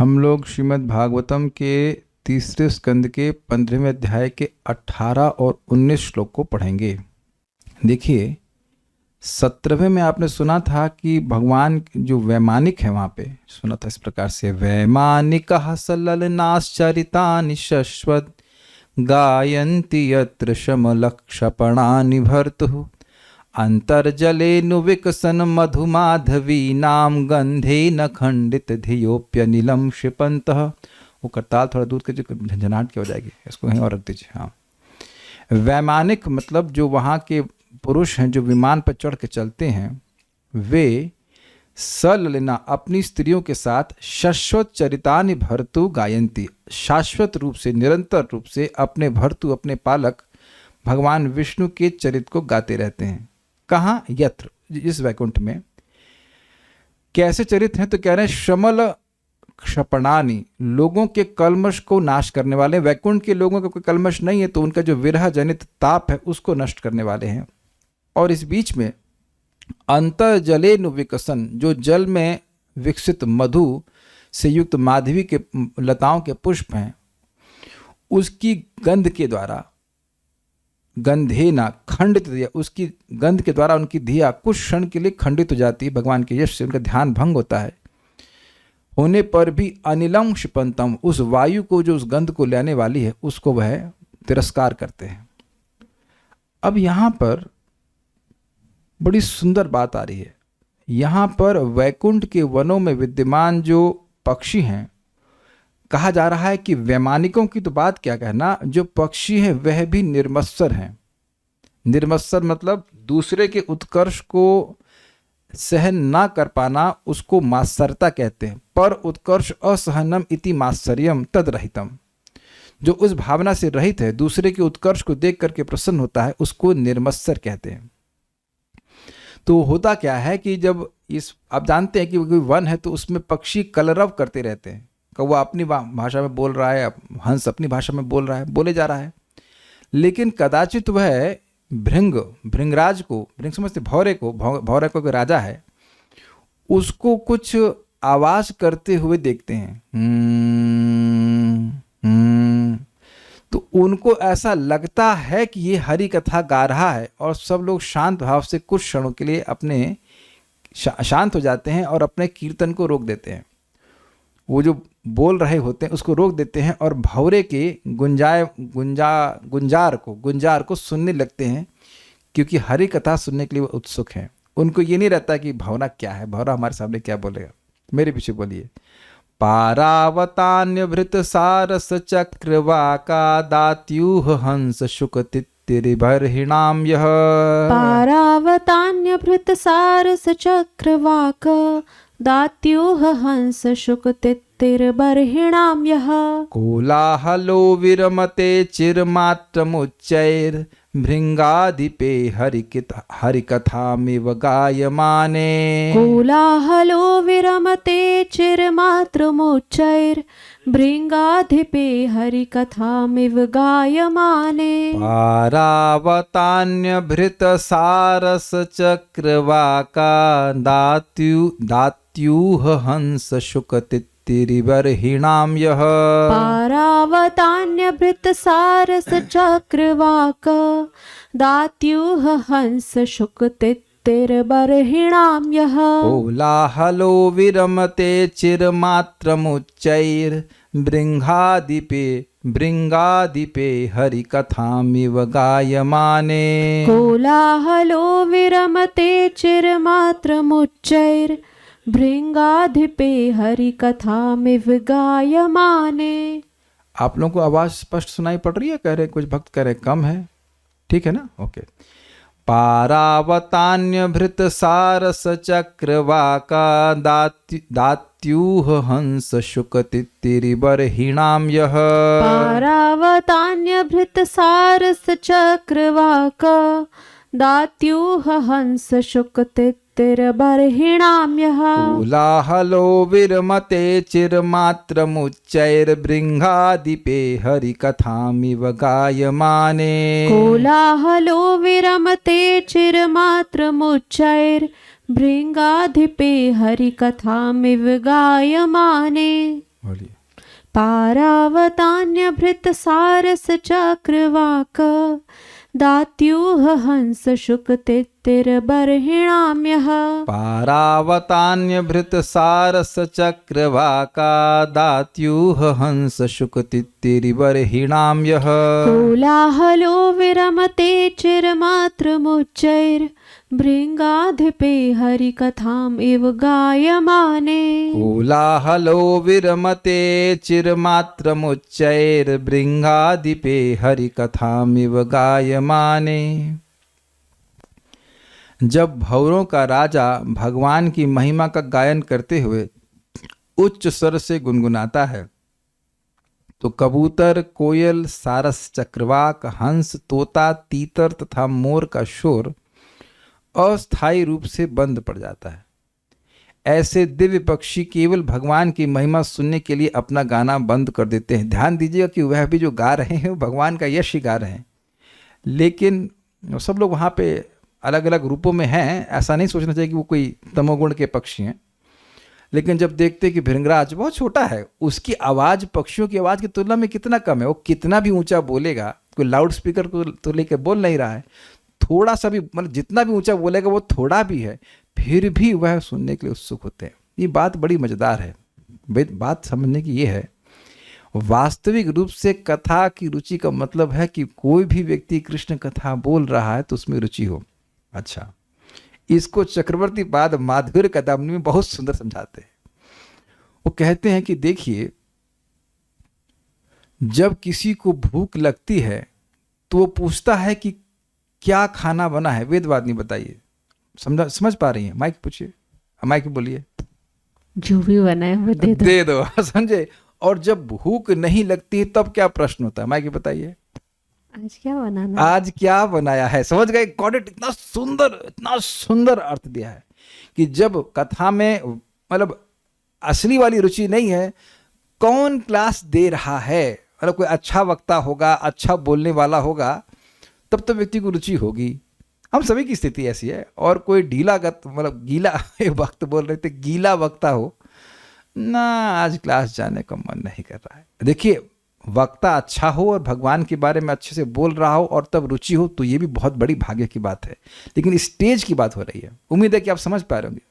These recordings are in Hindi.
हम लोग श्रीमद् भागवतम के तीसरे स्कंद के 15वें अध्याय के 18 और 19 श्लोक को पढ़ेंगे। देखिए, 17वें में आपने सुना था कि भगवान जो वैमानिक है वहाँ पे सुना था इस प्रकार से, वैमानिकः सललनाश्चरितानि शश्वत् गायन्ति यत्र शमलक्षपणानि भर्तुः अंतर्जलेनु विकसन मधुमाधवीनाम गंधे न खंडित धियोप्यनिलम क्षिपंतः। वो करताल थोड़ा दूर के झंझनाहट की हो जाएगी, इसको कहीं और रख दीजिए। हाँ, वैमानिक मतलब जो वहाँ के पुरुष हैं जो विमान पर चढ़ के चलते हैं, वे सललना अपनी स्त्रियों के साथ शाश्वत चरितानि भर्तु गायंती, शाश्वत रूप से निरंतर रूप से अपने भर्तु अपने पालक भगवान विष्णु के चरित को गाते रहते हैं। कहाँ? यत्र, इस वैकुंठ में। कैसे चरित हैं? तो कह रहे हैं शमल क्षपणानि, लोगों के कलमश को नाश करने वाले। वैकुंठ के लोगों का कोई कलमश नहीं है, तो उनका जो विरह जनित ताप है उसको नष्ट करने वाले हैं। और इस बीच में अंतर्जलेनु विकसन, जो जल में विकसित मधु से युक्त माधवी के लताओं के पुष्प हैं, उसकी गंध के द्वारा, गंधे ना खंडित, उसकी गंध के द्वारा उनकी धिया कुछ क्षण के लिए खंडित हो जाती है। भगवान के यश से उनका ध्यान भंग होता है। होने पर भी अनिलम क्षिपंतम, उस वायु को जो उस गंध को लेने वाली है उसको वह तिरस्कार करते हैं। अब यहाँ पर बड़ी सुंदर बात आ रही है। यहाँ पर वैकुंठ के वनों में विद्यमान जो पक्षी हैं, कहा जा रहा है कि वैमानिकों की तो बात क्या कहना, जो पक्षी है वह भी निर्मत्सर हैं। निर्मत्सर मतलब दूसरे के उत्कर्ष को सहन ना कर पाना, उसको मात्सरता कहते हैं। पर उत्कर्ष असहनम इति मात्सर्यम तद रहितम, जो उस भावना से रहित है, दूसरे के उत्कर्ष को देख करके प्रसन्न होता है, उसको निर्मत्सर कहते हैं। तो होता क्या है कि जब आप जानते हैं कि कोई वन है तो उसमें पक्षी कलरव करते रहते हैं। कौवा अपनी भाषा में बोल रहा है, हंस अपनी भाषा में बोल रहा है, बोले जा रहा है। लेकिन कदाचित वह भृंगराज को, भृंग समझते भौरे को कोई राजा है, उसको कुछ आवाज करते हुए देखते हैं। तो उनको ऐसा लगता है कि ये हरि कथा गा रहा है, और सब लोग शांत भाव से कुछ क्षणों के लिए अपने शांत हो जाते हैं और अपने कीर्तन को रोक देते हैं। वो जो बोल रहे होते हैं उसको रोक देते हैं और भौरे के गुंजार को सुनने लगते हैं, क्योंकि हरि कथा सुनने के लिए वो उत्सुक हैं। उनको ये नहीं रहता कि भौरा क्या है, भौरा हमारे सामने क्या बोलेगा। मेरे पीछे बोलिए। पारावतान्य भृत सारस चक्रवाका दात्यूह हंस शुक तित्तिरिबर्हिणाम यः। पारावतान्य भृत सारस चक्रवाक दात्यूह हंस शुक तित्तिरिबर्हिणाम यः। कोलाहलो विरमते चिरमात्रमुच्चैर भृंगाधिपे हरिकथामिव गायमाने। कोलाहलो विरमते चिरमात्रमुच्चैर भृंगाधिपे हरिकथामिव गायमाने। पारावतान्य भृत सारस चक्रवाका दात्यूह हंस शुक तित्तिरिबर्हिणाम यः। पारावतान्य भृत सारस चक्रवाक दात्यूह हंस शुक तित्तिरिबर्हिणाम यः। कोलाहलो विरमते चिरमात्रमुच्चैर भृंगाधिपे हरिकथामिव गायमाने। कोलाहलो विरमते चिरमात्रमुच्चैर भृंगाधिपे हरिकथामिव गायमाने। आप लोगों को आवाज स्पष्ट सुनाई पड़ रही है? कह रहे कुछ भक्त कह रहे कम है, ठीक है ना? ओके। पारावतान्य भृत सारस चक्रवाका दात्यूह हंस शुक तित्तिरिबर्हिणाम यः। पारावतान्य भृत सारस चक्रवाक दात्यूह हंस शुक तित्तिरिबर्हिणाम यः। कोलाहलो विरमते चिरमात्रमुच्चैर भृंगाधिपे हरिकथामिव गायमाने। कोलाहलो विरमते चिरमात्रमुच्चैर भृंगाधिपे हरिकथामिव गायमाने। बोलिए। पारावतान्यभृत सारस चक्रवाक दात्यूह हंस शुक तित्तिरबर्हिणाम्यः। पारावतान्यभृत सारस चक्रवाका दात्यूह हंस शुक तित्तिरिबर्हिणाम यः। कोलाहलो विरमते चिरमात्रमुच्चैर्भृङ्गाधिपे हरिकथाम् इव गायमाने। कोलाहलो विरमते चिरमात्रमुच्चैर्भृङ्गाधिपे हरिकथामिव गायमाने। जब भंवरों का राजा भगवान की महिमा का गायन करते हुए उच्च स्वर से गुनगुनाता है तो कबूतर, कोयल, सारस, चक्रवाक, हंस, तोता, तीतर तथा मोर का शोर अस्थायी रूप से बंद पड़ जाता है। ऐसे दिव्य पक्षी केवल भगवान की महिमा सुनने के लिए अपना गाना बंद कर देते हैं। ध्यान दीजिएगा कि वह भी जो गा रहे हैं वो भगवान का यश ही गा रहे हैं, लेकिन सब लोग वहाँ पे अलग अलग रूपों में हैं। ऐसा नहीं सोचना चाहिए कि वो कोई तमोगुण के पक्षी हैं, लेकिन जब देखते हैं कि भृंगराज बहुत छोटा है, उसकी आवाज़ पक्षियों की आवाज़ की तुलना में कितना कम है, वो कितना भी ऊंचा बोलेगा, कोई लाउड स्पीकर को तो लेकर बोल नहीं रहा है, थोड़ा सा भी मतलब जितना भी ऊंचा बोलेगा वो थोड़ा भी है, फिर भी वह सुनने के लिए उत्सुक होते हैं। ये बात बड़ी मज़ेदार है। बात समझने की ये है, वास्तविक रूप से कथा की रुचि का मतलब है कि कोई भी व्यक्ति कृष्ण कथा बोल रहा है तो उसमें रुचि हो। अच्छा, इसको चक्रवर्ती पाद माधुर्य कदामनी में बहुत सुंदर समझाते हैं। वो कहते हैं कि देखिए, जब किसी को भूख लगती है तो वो पूछता है कि क्या खाना बना है, वेदवादिनी बताइए। समझ पा रही हैं? माइक पूछिए, माइक बोलिए। जो भी बना है वो दे दो। समझे। और जब भूख नहीं लगती तब क्या प्रश्न होता है, माइक बताइए। आज क्या बनाना, आज क्या बनाया है। समझ गए? Got it. इतना सुंदर अर्थ दिया है कि जब कथा में मतलब असली वाली रुचि नहीं है, कौन क्लास दे रहा है, मतलब कोई अच्छा वक्ता होगा, अच्छा बोलने वाला होगा, तब तो व्यक्ति को रुचि होगी। हम सभी की स्थिति ऐसी है। और कोई ढीला मतलब गीला वक्त बोल रहे थे, गीला वक्ता हो ना, आज क्लास जाने का मन नहीं कर रहा है। देखिए, वक्ता अच्छा हो और भगवान के बारे में अच्छे से बोल रहा हो और तब रुचि हो तो ये भी बहुत बड़ी भाग्य की बात है। लेकिन स्टेज की बात हो रही है, उम्मीद है कि आप समझ पा रहे होंगे,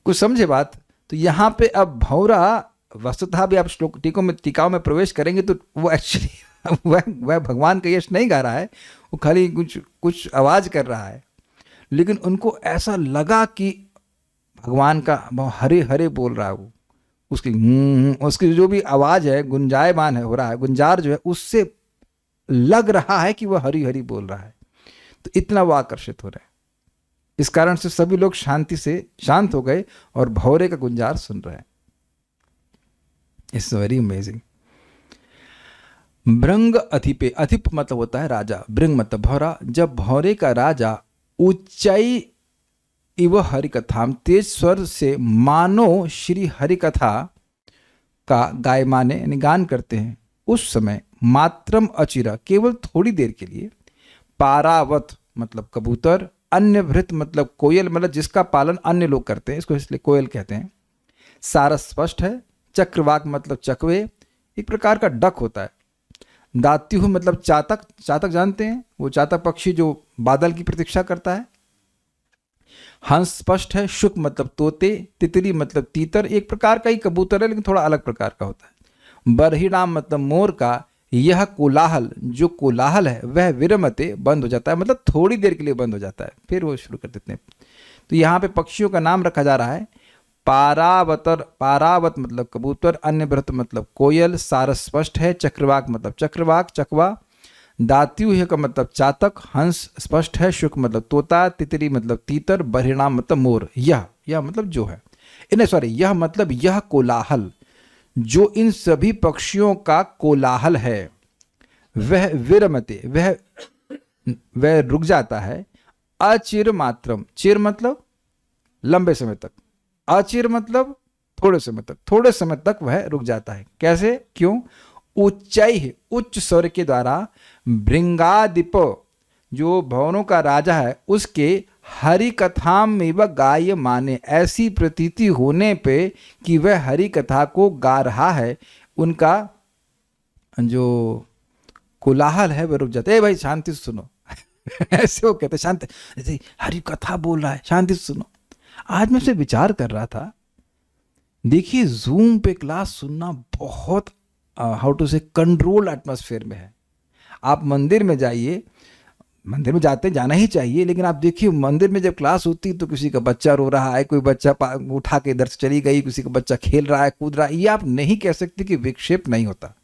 कुछ समझे बात। तो यहाँ पे अब भंवरा, वस्तुतः भी आप श्लोक टीकाओं में प्रवेश करेंगे तो वो एक्चुअली वह भगवान का यश नहीं गा रहा है, वो खाली कुछ आवाज़ कर रहा है। लेकिन उनको ऐसा लगा कि भगवान का हरे हरे बोल रहा है वो, उसकी जो भी आवाज़ है, गुंजायमान है, हो रहा है, गुंजार जो है, उससे लग रहा है कि वह हरी हरी बोल रहा है। तो इतना वो आकर्षित हो रहा है। इस कारण से सभी लोग शांति से शांत हो गए और भंवरे का गुंजार सुन रहे हैं। It's very amazing. भृंग अधिपे, अधिप मतलब होता है राजा, भृंग मतलब भंवरा। जब भंवरे का राजा ऊंचाई इव हरिकथाम, तेज स्वर से मानो श्री हरिकथा का गायमाने यानी गान करते हैं, उस समय मात्रम अचिरा, केवल थोड़ी देर के लिए, पारावत मतलब कबूतर, अन्य भृत मतलब कोयल, मतलब जिसका पालन अन्य लोग करते हैं, इसको इसलिए कोयल कहते हैं। सारस स्पष्ट है। चक्रवाक मतलब चकवे, एक प्रकार का डक होता है। दात्युह मतलब चातक, चातक जानते हैं, वो चातक पक्षी जो बादल की प्रतीक्षा करता है। हंस स्पष्ट है। शुक मतलब तोते, तितली मतलब तीतर, एक प्रकार का ही कबूतर है लेकिन थोड़ा अलग प्रकार का होता है। बरहिणाम मतलब मोर का। यह कोलाहल, जो कोलाहल है वह विरमते बंद हो जाता है, मतलब थोड़ी देर के लिए बंद हो जाता है, फिर वो शुरू कर देते हैं। तो यहाँ पे पक्षियों का नाम रखा जा रहा है। पारावत मतलब कबूतर, अन्य भृत मतलब कोयल, सारस स्पष्ट है। चक्रवाक मतलब चक्रवाक, चकवा। दात्यूह का मतलब चातक, हंस स्पष्ट है। शुक मतलब तोता, तितरी मतलब तीतर, बरहिणाम मतलब मोर। यह मतलब जो है, यह मतलब यह कोलाहल, जो इन सभी पक्षियों का कोलाहल है, वह विरमते, वह रुक जाता है। अचिर मात्रम, चिर मतलब लंबे समय तक, अचिर मतलब थोड़े समय तक वह रुक जाता है। कैसे, क्यों? उच्चाई, उच्च स्वर के द्वारा, भृंगादिप जो भंवरों का राजा है उसके हरि कथाम एवं गाय माने, ऐसी प्रतीति होने पे कि वह हरि कथा को गा रहा है, उनका जो कोलाहल है वह रुक जाता है। भाई शांति से सुनो ऐसे वो कहते शांति, ऐसे हरि कथा बोल रहा है, शांति से सुनो। आज मैं से विचार कर रहा था, देखिए जूम पे क्लास सुनना बहुत हाउ टू से कंट्रोल एटमॉस्फेयर में है। आप मंदिर में जाइए, मंदिर में जाना ही चाहिए, लेकिन आप देखिए मंदिर में जब क्लास होती है तो किसी का बच्चा रो रहा है, कोई बच्चा उठा के इधर से चली गई, किसी का बच्चा खेल रहा है, कूद रहा है, ये आप नहीं कह सकते कि विक्षेप नहीं होता।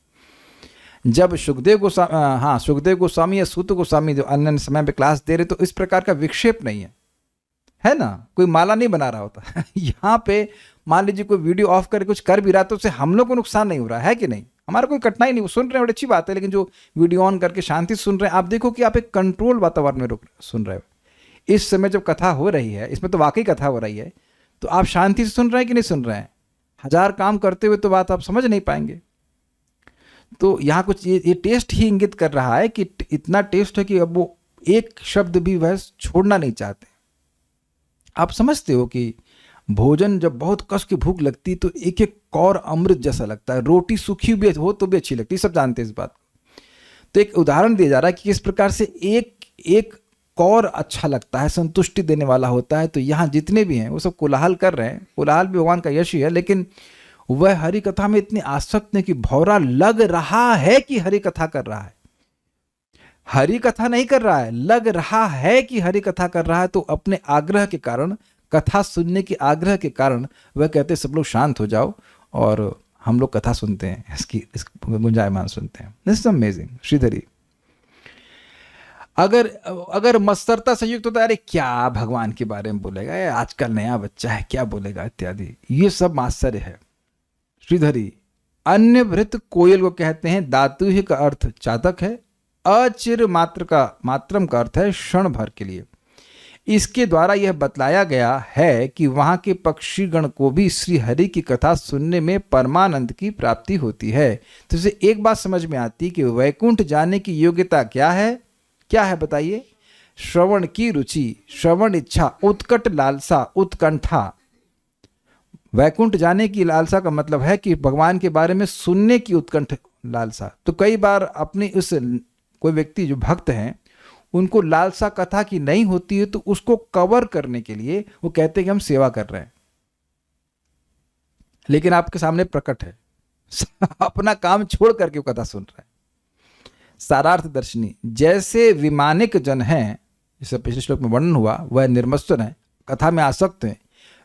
जब सुखदेव गोस्वामी या सूत गोस्वामी जो अन्य समय पे क्लास दे रहे तो इस प्रकार का विक्षेप नहीं है ना, कोई माला नहीं बना रहा होता यहाँ पे मान लीजिए कोई वीडियो ऑफ करके कुछ कर भी रहा तो उससे हम लोग को नुकसान नहीं हो रहा है कि नहीं, हमारा कोई कठिनाई नहीं, वो सुन रहे हैं बड़ी अच्छी बात है। लेकिन जो वीडियो ऑन करके शांति सुन रहे हैं, आप देखो कि आप एक कंट्रोल वातावरण में सुन रहे हो। इस समय जब कथा हो रही है, इसमें तो वाकई कथा हो रही है, तो आप शांति से सुन रहे हैं कि नहीं सुन रहे हैं। हजार काम करते हुए तो बात आप समझ नहीं पाएंगे। तो यहाँ कुछ ये टेस्ट ही इंगित कर रहा है कि इतना टेस्ट है कि अब वो एक शब्द भी वह छोड़ना नहीं चाहते। आप समझते हो कि भोजन जब बहुत कस की भूख लगती तो एक एक कौर अमृत जैसा लगता है, रोटी सूखी भी हो तो भी अच्छी लगती है, सब जानते हैं इस बात को। तो एक उदाहरण दिया जा रहा है कि किस प्रकार से एक एक कौर अच्छा लगता है, संतुष्टि देने वाला होता है। तो यहाँ जितने भी हैं वो सब कोलाहल कर रहे हैं, कोलाहल भी भगवान का यश ही है, लेकिन वह हरि कथा में इतने आसक्त है कि भौरा लग रहा है कि हरि कथा कर रहा है, हरि कथा नहीं कर रहा है, लग रहा है कि हरि कथा कर रहा है। तो अपने आग्रह के कारण, कथा सुनने के आग्रह के कारण वह कहते सब लोग शांत हो जाओ और हम लोग कथा सुनते हैं, इस गुंजायमान सुनते हैं। This is amazing. श्रीधरी अगर मस्तरता से युक्त होता है, अरे क्या भगवान के बारे में बोलेगा, आजकल नया बच्चा है क्या बोलेगा इत्यादि, ये सब आश्चर्य है। श्रीधरी अन्य भृत कोयल को कहते हैं, दातुह का अर्थ चातक है, अचिर मात्रम का अर्थ है क्षण भर के लिए। इसके द्वारा यह बतलाया गया है कि वहां के पक्षीगण को भी श्री हरि की कथा सुनने में परमानंद की प्राप्ति होती है। तो इसे एक बात समझ में आती कि वैकुंठ जाने की योग्यता क्या है बताइए? श्रवण की रुचि, श्रवण इच्छा, उत्कट लालसा, उत्कंठा। वैकुंठ जाने की लालसा का मतलब है कि भगवान के बारे में सुनने की उत्कंठ लालसा। तो कई बार अपनी उस कोई व्यक्ति जो भक्त हैं उनको लालसा कथा की नहीं होती है, तो उसको कवर करने के लिए वो कहते हैं कि हम सेवा कर रहे हैं, लेकिन आपके सामने प्रकट है अपना काम छोड़ करके वो कथा सुन रहा है। सारार्थ दर्शनी, जैसे विमानिक जन हैं, जैसे पिछले श्लोक में वर्णन हुआ, वह निर्मत्सर हैं, कथा में आसक्त हैं,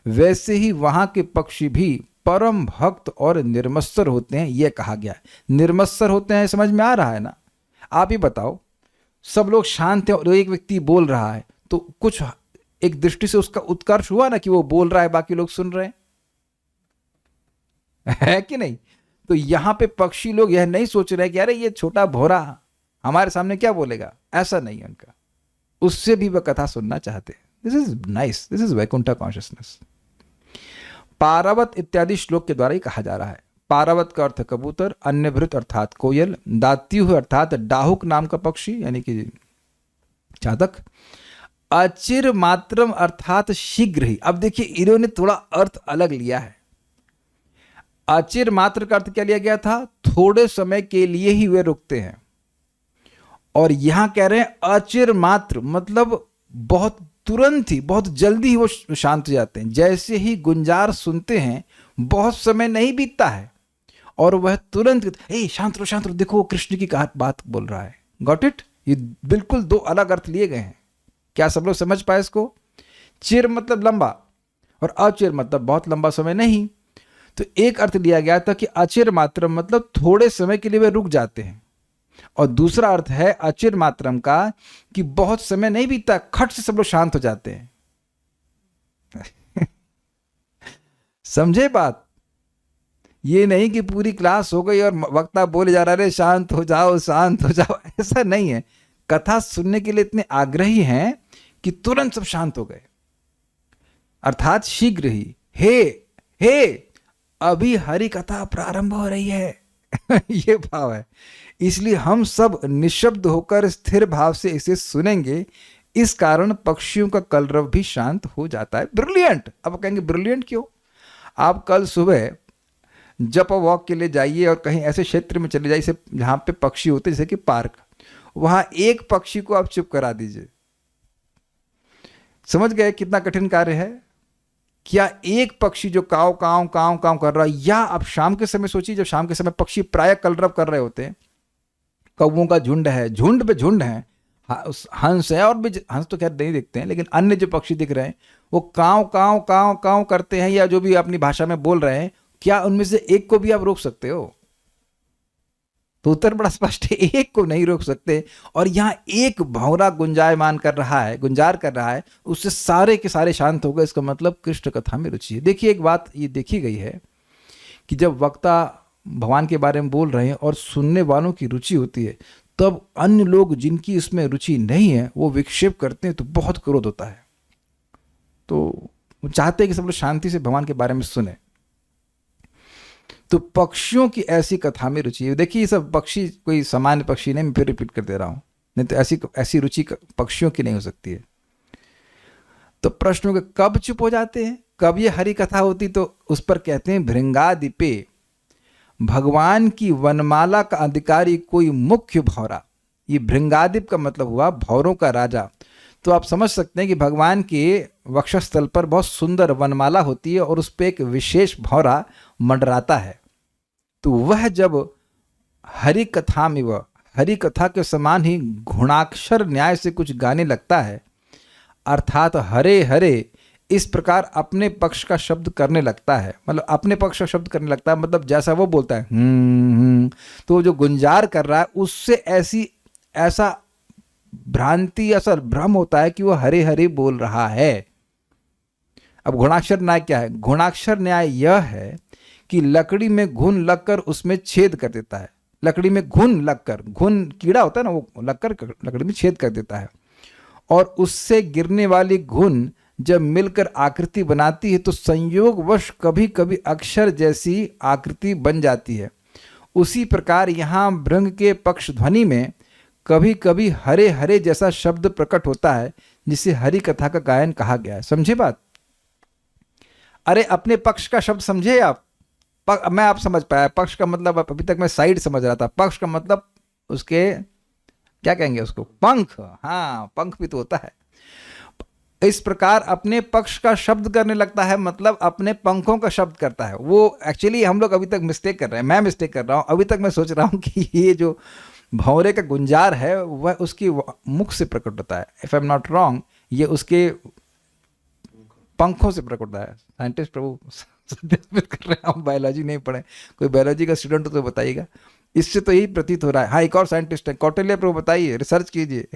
वैसे ही वहां के पक्षी भी परम भक्त और निर्मत्सर होते हैं। यह कहा गया है निर्मत्सर होते हैं, समझ में आ रहा है ना? आप ही बताओ, सब लोग शांत हैं और एक व्यक्ति बोल रहा है, तो कुछ एक दृष्टि से उसका उत्कर्ष हुआ ना कि वो बोल रहा है, बाकी लोग सुन रहे हैं, है कि नहीं? तो यहां पे पक्षी लोग यह नहीं सोच रहे कि अरे ये छोटा भौरा हमारे सामने क्या बोलेगा, ऐसा नहीं है उनका, उससे भी वह कथा सुनना चाहते हैं। This is nice, this is Vaikuntha consciousness. पारावत इत्यादि श्लोक के द्वारा ही कहा जा रहा है। पारावत का अर्थ कबूतर, अन्यभृत अर्थात कोयल, दात्युह अर्थात डाहुक नाम का पक्षी यानी कि चातक, अचिर मात्रम अर्थात शीघ्र ही। अब देखिए इन्होंने थोड़ा अर्थ अलग लिया है। अचिर मात्र का अर्थ क्या लिया गया था? थोड़े समय के लिए ही वे रुकते हैं, और यहां कह रहे हैं अचिर मात्र मतलब बहुत तुरंत ही, बहुत जल्दी ही वो शांत हो जाते हैं। जैसे ही गुंजार सुनते हैं बहुत समय नहीं बीतता है और वह तुरंत शांत रहो, देखो वो कृष्ण की बात बोल रहा है। Got it? ये बिल्कुल दो अलग अर्थ लिए गए हैं। क्या सब लोग समझ पाए इसको? चिर मतलब लंबा और अचिर मतलब बहुत लंबा समय नहीं। तो एक अर्थ लिया गया था कि अचिर मात्रम मतलब थोड़े समय के लिए वे रुक जाते हैं, और दूसरा अर्थ है अचिर मात्रम का कि बहुत समय नहीं बीतता, खट से सब लोग शांत हो जाते हैं। समझे बात? ये नहीं कि पूरी क्लास हो गई और वक्ता बोले जा रहा है शांत हो जाओ, शांत हो जाओ, ऐसा नहीं है। कथा सुनने के लिए इतने आग्रही हैं कि तुरंत सब शांत हो गए, अर्थात शीघ्र ही। हे अभी हरि कथा प्रारंभ हो रही है ये भाव है। इसलिए हम सब निशब्द होकर स्थिर भाव से इसे सुनेंगे, इस कारण पक्षियों का कलरव भी शांत हो जाता है। ब्रिलियंट। अब आप कहेंगे ब्रिलियंट क्यों? आप कल सुबह जब वॉक के लिए जाइए और कहीं ऐसे क्षेत्र में चले जाइए जहाँ पे पक्षी होते हैं, जैसे कि पार्क, वहाँ एक पक्षी को आप चुप करा दीजिए। समझ गए कितना कठिन कार्य है? क्या एक पक्षी जो काव काव काव काव कर रहा है, या आप शाम के समय सोचिए, जब शाम के समय पक्षी प्राय कलरव कर रहे होते हैं, कौवों का झुंड है, झुंड पे झुंड है, हंस है, और भी हंस तो खैर नहीं दिखते हैं, लेकिन अन्य जो पक्षी दिख रहे हैं वो काव काव काव काव करते हैं, या जो भी अपनी भाषा में बोल रहे हैं, क्या उनमें से एक को भी आप रोक सकते हो? तो उत्तर बड़ा स्पष्ट है, एक को नहीं रोक सकते। और यहाँ एक भौरा गुंजायमान कर रहा है, गुंजार कर रहा है, उससे सारे के सारे शांत हो गए। इसका मतलब कृष्ण कथा में रुचि है। देखिए एक बात ये देखी गई है कि जब वक्ता भगवान के बारे में बोल रहे हैं और सुनने वालों की रुचि होती है, तब अन्य लोग जिनकी इसमें रुचि नहीं है वो विक्षेप करते हैं, तो बहुत क्रोध होता है। तो वो चाहते हैं कि सब लोग शांति से भगवान के बारे में सुने। तो पक्षियों की ऐसी कथा में रुचि है। देखिए ये सब पक्षी कोई सामान्य पक्षी नहीं, मैं फिर रिपीट कर दे रहा हूं, नहीं तो ऐसी रुचि पक्षियों की नहीं हो सकती है। तो प्रश्न होगा कब चुप हो जाते हैं, कब ये हरि कथा होती? तो उस पर कहते हैं भृंगादिपे, भगवान की वनमाला का अधिकारी कोई मुख्य भौरा। ये भृंगादिप का मतलब हुआ भौरों का राजा। तो आप समझ सकते हैं कि भगवान के वक्षस्थल पर बहुत सुंदर वनमाला होती है और उस पर एक विशेष भौरा मंडराता है। तो वह जब हरि कथा में, वह हरि कथा के समान ही गुणाक्षर न्याय से कुछ गाने लगता है, अर्थात हरे हरे इस प्रकार अपने पक्ष का शब्द करने लगता है, मतलब अपने पक्ष का शब्द करने लगता है, मतलब जैसा वो बोलता है तो जो गुंजार कर रहा है उससे ऐसा भ्रांति, ऐसा भ्रम होता है कि वो हरे हरे बोल रहा है। अब गुणाक्षर न्याय क्या है? गुणाक्षर न्याय यह है कि लकड़ी में घुन लगकर उसमें छेद कर देता है। लकड़ी में घुन लगकर, घुन कीड़ा होता है ना, वो लगकर लकड़ी में छेद कर देता है, और उससे गिरने वाली घुन जब मिलकर आकृति बनाती है तो संयोगवश कभी कभी अक्षर जैसी आकृति बन जाती है। उसी प्रकार यहाँ भृंग के पक्ष ध्वनि में कभी कभी हरे हरे जैसा शब्द प्रकट होता है, जिसे हरि कथा का गायन कहा गया है। समझे बात? अरे अपने पक्ष का शब्द समझे आप? मैं आप समझ पाया पक्ष का मतलब? अभी तक मैं साइड समझ रहा था। पक्ष का मतलब उसके क्या कहेंगे उसको? पंख। हाँ, पंख भी तो होता है। इस प्रकार अपने पक्ष का शब्द करने लगता है, मतलब अपने पंखों का शब्द करता है। वो एक्चुअली हम लोग अभी तक मिस्टेक कर रहे हैं, मैं मिस्टेक कर रहा हूँ। अभी तक मैं सोच रहा हूँ कि ये जो भौरे का गुंजार है वह उसकी मुख से प्रकट होता है। If I am not wrong, ये उसके पंखों से प्रकट होता है। साइंटिस्ट प्रभु सत्यापित कर रहे हैं, हम बायोलॉजी नहीं पढ़े, कोई बायोलॉजी का स्टूडेंट तो बताइएगा। इससे तो यही प्रतीत हो रहा है। हाँ, एक और साइंटिस्ट है, कौटिल्य प्रभु, बताइए, रिसर्च कीजिए।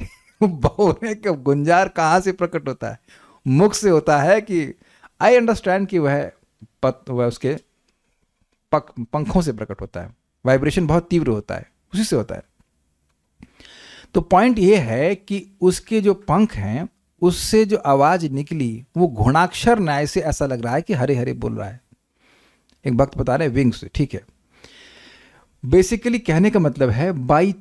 भौरे का गुंजार कहाँ से प्रकट होता है? मुख से होता है। कि आई अंडरस्टैंड कि वह उसके पंखों से प्रकट होता है। वाइब्रेशन बहुत तीव्र होता है, उसी से होता है। तो पॉइंट ये है कि उसके जो पंख हैं उससे जो आवाज निकली वो गुणाक्षर न्याय से ऐसा लग रहा है कि हरे हरे बोल रहा है। एक भक्त बता रहे हैं विंग से, ठीक है। बेसिकली कहने का मतलब है बाई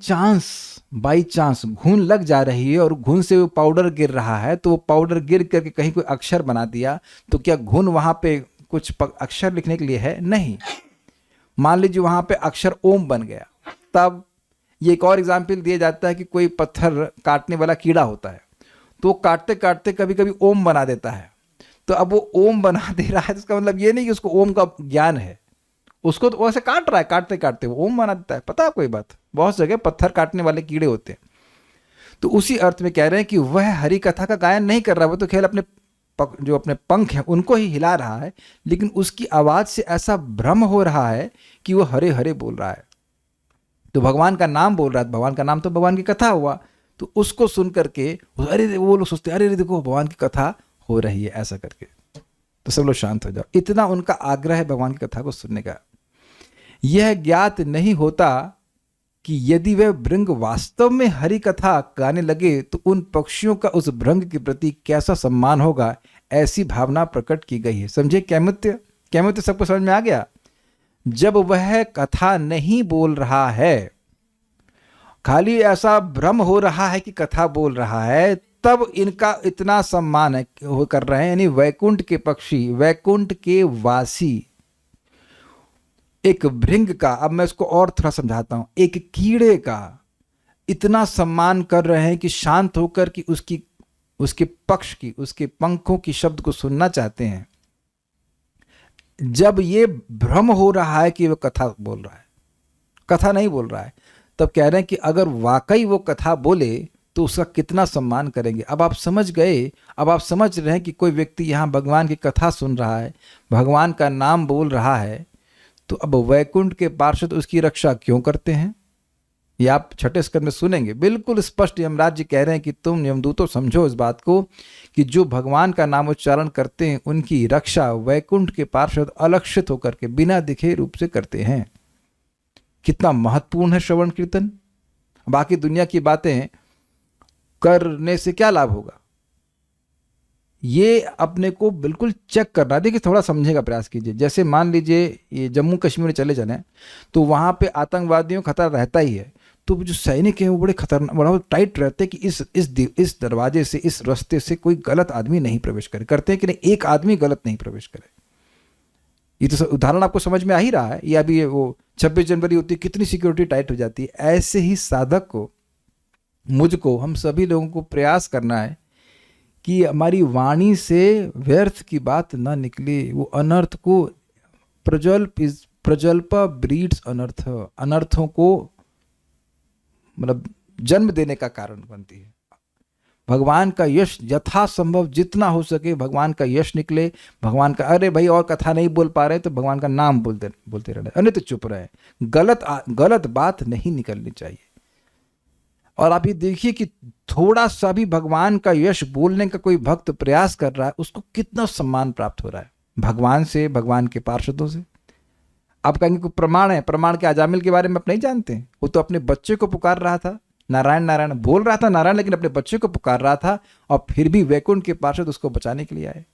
चांस घुन लग जा रही है और घुन से वो पाउडर गिर रहा है, तो वो पाउडर गिर करके कहीं कोई अक्षर बना दिया, तो क्या घुन वहां पे कुछ अक्षर लिखने के लिए है? नहीं। मान लीजिए वहां पे अक्षर ओम बन गया, तब ये एक और एग्जाम्पल दिया जाता है कि कोई पत्थर काटने वाला कीड़ा होता है, तो काटते काटते कभी कभी ओम बना देता है। तो अब वो ओम बना दे रहा है, तो इसका मतलब ये नहीं कि उसको ओम का ज्ञान है, उसको तो वैसे काट रहा है, काटते काटते वो ओम बना देता है। पता है कोई बात? बहुत जगह पत्थर काटने वाले कीड़े होते हैं। तो उसी अर्थ में कह रहे हैं कि वह हरि कथा का गायन नहीं कर रहा, वो तो खेल जो अपने पंख हैं उनको ही हिला रहा है, लेकिन उसकी आवाज से ऐसा भ्रम हो रहा है कि वो हरे हरे बोल रहा है। तो भगवान का नाम बोल रहा है, भगवान का नाम तो भगवान की कथा हुआ, तो उसको सुन करके अरे वो लोग सोचते अरे देखो भगवान की कथा हो रही है, ऐसा करके। तो सब लोग शांत हो जाओ। इतना उनका आग्रह है भगवान की कथा को सुनने का। यह ज्ञात नहीं होता कि यदि वह भृंग वास्तव में हरि कथा गाने लगे तो उन पक्षियों का उस भृंग के प्रति कैसा सम्मान होगा, ऐसी भावना प्रकट की गई है। समझे? कैमुत्य सबको समझ में आ गया? जब वह कथा नहीं बोल रहा है, खाली ऐसा भ्रम हो रहा है कि कथा बोल रहा है, तब इनका इतना सम्मान है वो कर रहे हैं। यानी वैकुंठ के पक्षी, वैकुंठ के वासी, एक भृंग का, अब मैं इसको और थोड़ा समझाता हूं, एक कीड़े का इतना सम्मान कर रहे हैं कि शांत होकर कि उसके पक्ष की, उसके पंखों की शब्द को सुनना चाहते हैं। जब ये भ्रम हो रहा है कि वो कथा बोल रहा है, कथा नहीं बोल रहा है, तब कह रहे हैं कि अगर वाकई वो कथा बोले तो उसका कितना सम्मान करेंगे। अब आप समझ गए, अब आप समझ रहे हैं कि कोई व्यक्ति यहाँ भगवान की कथा सुन रहा है, भगवान का नाम बोल रहा है, तो अब वैकुंठ के पार्षद उसकी रक्षा क्यों करते हैं। ये आप छठे स्कंद में सुनेंगे, बिल्कुल स्पष्ट यमराज जी कह रहे हैं कि तुम यमदूतों समझो इस बात को कि जो भगवान का नाम उच्चारण करते हैं उनकी रक्षा वैकुंठ के पार्षद अलक्षित होकर के बिना दिखे रूप से करते हैं। कितना महत्वपूर्ण है श्रवण कीर्तन। बाकी दुनिया की बातें करने से क्या लाभ होगा, ये अपने को बिल्कुल चेक करना। देखिए थोड़ा समझने का प्रयास कीजिए। जैसे मान लीजिए ये जम्मू कश्मीर में चले जाना है तो वहाँ पे आतंकवादियों का खतरा रहता ही है, तो जो सैनिक हैं वो बड़े खतरनाक, बड़ा टाइट रहते हैं कि इस दरवाजे से, इस रास्ते से कोई गलत आदमी नहीं प्रवेश करे। करते हैं कि नहीं, एक आदमी गलत नहीं प्रवेश करे। ये तो उदाहरण आपको समझ में आ ही रहा है। ये अभी वो 26 जनवरी होती है, कितनी सिक्योरिटी टाइट हो जाती है। ऐसे ही साधक को, मुझको, हम सभी लोगों को प्रयास करना है कि हमारी वाणी से व्यर्थ की बात ना निकले। वो अनर्थ को प्रजल्पा ब्रीड्स अनर्थ, अनर्थों को मतलब जन्म देने का कारण बनती है। भगवान का यश यथासंभव जितना हो सके भगवान का यश निकले। भगवान का, अरे भाई और कथा नहीं बोल पा रहे तो भगवान का नाम बोलते रहने, अन्य तो चुप रहे। गलत बात नहीं निकलनी चाहिए। और आप ये देखिए कि थोड़ा सा भी भगवान का यश बोलने का कोई भक्त प्रयास कर रहा है, उसको कितना सम्मान प्राप्त हो रहा है भगवान से, भगवान के पार्षदों से। आप कहेंगे कोई प्रमाण है, प्रमाण के अजामिल के बारे में आप नहीं जानते। वो तो अपने बच्चे को पुकार रहा था, नारायण नारायण बोल रहा था नारायण, लेकिन अपने बच्चे को पुकार रहा था और फिर भी वैकुंठ के पार्षद उसको बचाने के लिए आए।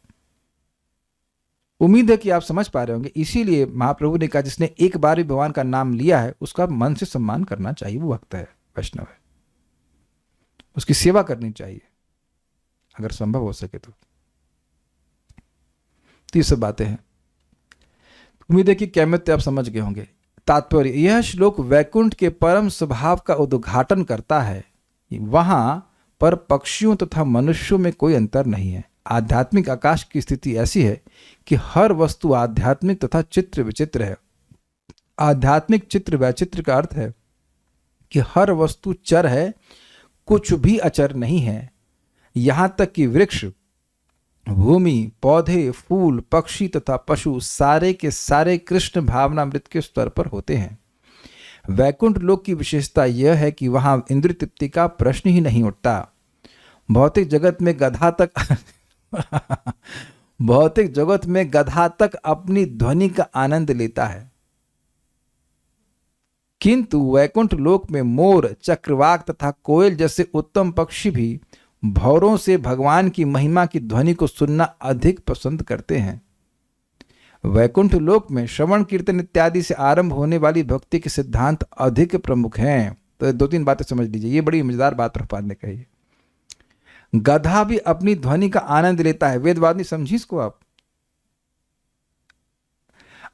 उम्मीद है कि आप समझ पा रहे होंगे। इसीलिए महाप्रभु ने कहा जिसने एक बार भी भगवान का नाम लिया है उसका मन से सम्मान करना चाहिए। वो भक्त है, वैष्णव है, उसकी सेवा करनी चाहिए अगर संभव हो सके तो। ये सब बातें हैं। उम्मीद है कि कैमित्य आप समझ गए होंगे। तात्पर्य, यह श्लोक वैकुंठ के परम स्वभाव का उद्घाटन करता है। वहां पर पक्षियों तथा मनुष्यों में कोई अंतर नहीं है। आध्यात्मिक आकाश की स्थिति ऐसी है कि हर वस्तु आध्यात्मिक तथा चित्र विचित्र है। आध्यात्मिक चित्र वैचित्र का अर्थ है कि हर वस्तु चर है, कुछ भी अचर नहीं है। यहां तक कि वृक्ष, भूमि, पौधे, फूल, पक्षी तथा पशु सारे के सारे कृष्ण भावनामृत के स्तर पर होते हैं। वैकुंठ लोक की विशेषता यह है कि वहां इंद्रिय तृप्ति का प्रश्न ही नहीं उठता। भौतिक जगत में गधा तक भौतिक जगत में गधा तक अपनी ध्वनि का आनंद लेता है, किंतु वैकुंठ लोक में मोर, चक्रवाक तथा कोयल जैसे उत्तम पक्षी भी भौरों से भगवान की महिमा की ध्वनि को सुनना अधिक पसंद करते हैं। वैकुंठ लोक में श्रवण कीर्तन इत्यादि से आरंभ होने वाली भक्ति के सिद्धांत अधिक प्रमुख हैं। तो दो तीन बातें समझ लीजिए, ये बड़ी मजेदार बात प्रभुपाद ने कही है। गधा भी अपनी ध्वनि का आनंद लेता है। वेदवादी समझिए इसको।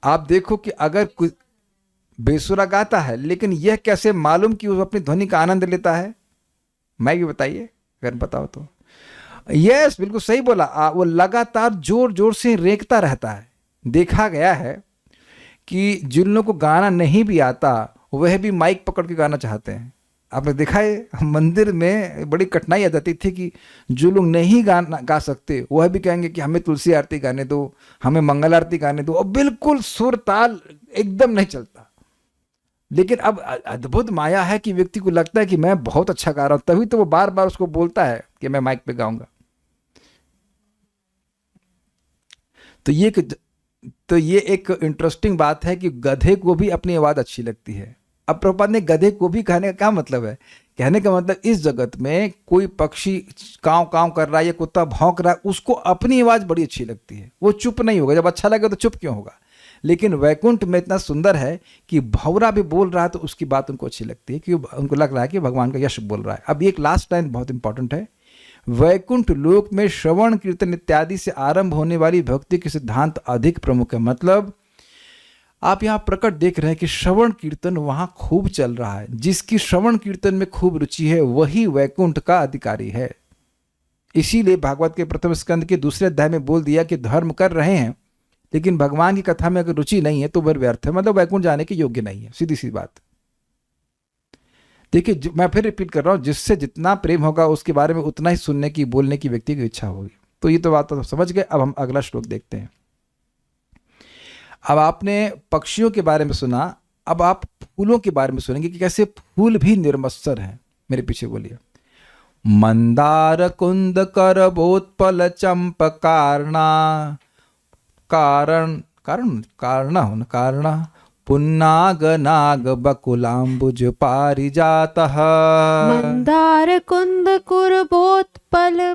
आप देखो कि अगर कुछ बेसुरा गाता है, लेकिन यह कैसे मालूम कि वो अपनी ध्वनि का आनंद लेता है? मैं भी बताइए अगर बताओ तो। यस, बिल्कुल सही बोला। वो लगातार जोर जोर से रेंकता रहता है। देखा गया है कि जिन लोगों को गाना नहीं भी आता वह भी माइक पकड़ के गाना चाहते हैं। आपने देखा है मंदिर में बड़ी कठिनाई आ जाती थी कि जो लोग नहीं गा सकते वह भी कहेंगे कि हमें तुलसी आरती गाने दो, हमें मंगल आरती गाने दो, और बिल्कुल सुर ताल एकदम नहीं चलता। लेकिन अब अद्भुत माया है कि व्यक्ति को लगता है कि मैं बहुत अच्छा गा रहा हूं, तभी तो वो बार बार उसको बोलता है कि मैं माइक पे गाऊंगा। तो ये एक इंटरेस्टिंग बात है कि गधे को भी अपनी आवाज अच्छी लगती है। अब प्रभुपाद ने गधे को भी कहने का क्या मतलब है? कहने का मतलब इस जगत में कोई पक्षी कांव कांव कर रहा है या कुत्ता भौंक रहा है, उसको अपनी आवाज बड़ी अच्छी लगती है, वो चुप नहीं होगा। जब अच्छा लगे तो चुप क्यों होगा? लेकिन वैकुंठ में इतना सुंदर है कि भौरा भी बोल रहा है तो उसकी बात उनको अच्छी लगती है, क्योंकि उनको लग रहा है कि भगवान का यश बोल रहा है। अब एक लास्ट लाइन बहुत इंपॉर्टेंट है। वैकुंठ लोक में श्रवण कीर्तन इत्यादि से आरंभ होने वाली भक्ति के सिद्धांत अधिक प्रमुख है। मतलब आप यहाँ प्रकट देख रहे हैं कि श्रवण कीर्तन वहां खूब चल रहा है। जिसकी श्रवण कीर्तन में खूब रुचि है वही वैकुंठ का अधिकारी है। इसीलिए भागवत के प्रथम स्कंद के दूसरे अध्याय में बोल दिया कि धर्म कर रहे हैं लेकिन भगवान की कथा में अगर रुचि नहीं है तो वह व्यर्थ है, मतलब वैकुंठ जाने के योग्य नहीं है। सीधी सी बात। देखिए, मैं फिर रिपीट कर रहा हूं, जिससे जितना प्रेम होगा उसके बारे में उतना ही सुनने की, बोलने की व्यक्ति की इच्छा होगी। तो ये तो बात तो समझ गए। अब हम अगला श्लोक देखते हैं। अब आपने पक्षियों के बारे में सुना, अब आप फूलों के बारे में सुनेंगे कि कैसे फूल भी निर्मत्सर हैं। मेरे पीछे बोलिए। मंदार कुंद करबोत्पल चंपकार्णा कारण पुन्नाग नाग बकुलाम्बुज पारिजातः। मंदार कुंद कुरबोत्पल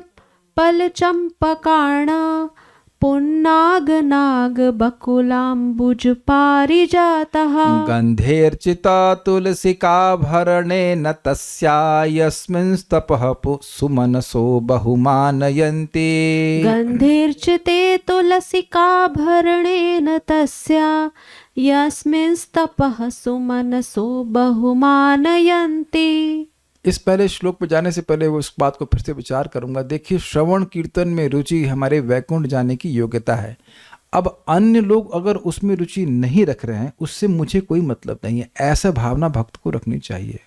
पल चंपकार्णा पुन्नाग नाग बकुलाम्बुज पारिजातः। गन्धेर्चिता तुलसिकाभरणेन तस्या यस्मिंस्तपः सुमनसो बहुमानयन्ति। गन्धेर्चिते तुलसिकाभरणेन तस्या यस्मिंस्तपः सुमनसो बहुमानयन्ति। इस पहले श्लोक पे जाने से पहले वो इस बात को फिर से विचार करूंगा। देखिए, श्रवण कीर्तन में रुचि हमारे वैकुंठ जाने की योग्यता है। अब अन्य लोग अगर उसमें रुचि नहीं रख रहे हैं उससे मुझे कोई मतलब नहीं है। ऐसा भावना भक्त को रखनी चाहिए।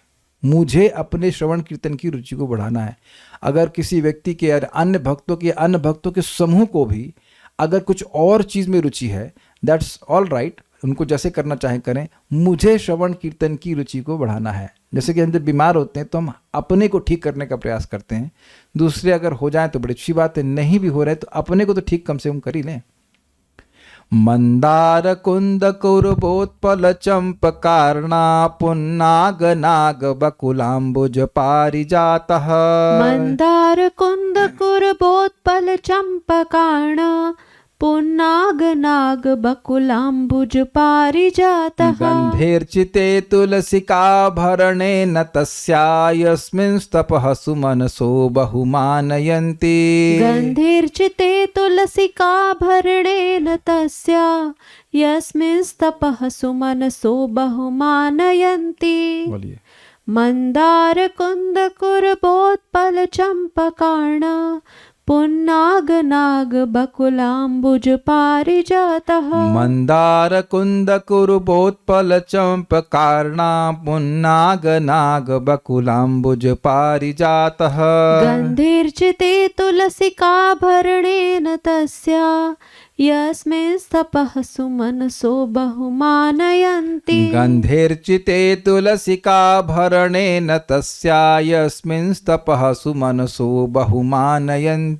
मुझे अपने श्रवण कीर्तन की रुचि को बढ़ाना है। अगर किसी व्यक्ति के अन्य भक्तों के समूह को भी अगर कुछ और चीज में रुचि है, दैट्स ऑल राइट, उनको जैसे करना चाहे करें। मुझे श्रवण कीर्तन की रुचि को बढ़ाना है। जैसे कि हम जब बीमार होते हैं तो हम अपने को ठीक करने का प्रयास करते हैं। दूसरे अगर हो जाए तो बड़ी अच्छी बात है, नहीं भी हो रहे तो अपने को तो ठीक कम से कम कर ही लें। मंदार कुंद कुरबोत्पल चंपकार्णा पुन्नाग नाग बकुलाम्बुज पारिजातः। मंदार कुंद कुरबोत्पल चंपकार्णा पुन्नाग नाग बकुलाम्बुज पारिजातः। गन्धेर्चिते तुलसिकाभरणेन तस्या यस्मिंस्तपः सुमनसो बहुमानयन्ति। गन्धेर्चिते तुलसिकाभरणेन तस्या यस्मिंस्तपः सुमनसो बहुमानयन्ति। बोलिए। मंदार कुंद कुरबोत्पल चंपकार्णा पुन्नाग नाग बकुलाम्बुज पारिजातः। मंदार कुंद कुरबोत्पल चंपकार्णा पुन्नाग नाग बकुलाम्बुज पारिजातः। गन्धेर्चिते तुलसिकाभरणेन तस्या यस्मिंस्तपः सुमनसो बहुमानयन्ति। गन्धेर्चिते तुलसिकाभरणेन तस्या यस्मिंस्तपः सुमनसो बहुमानयन्ति।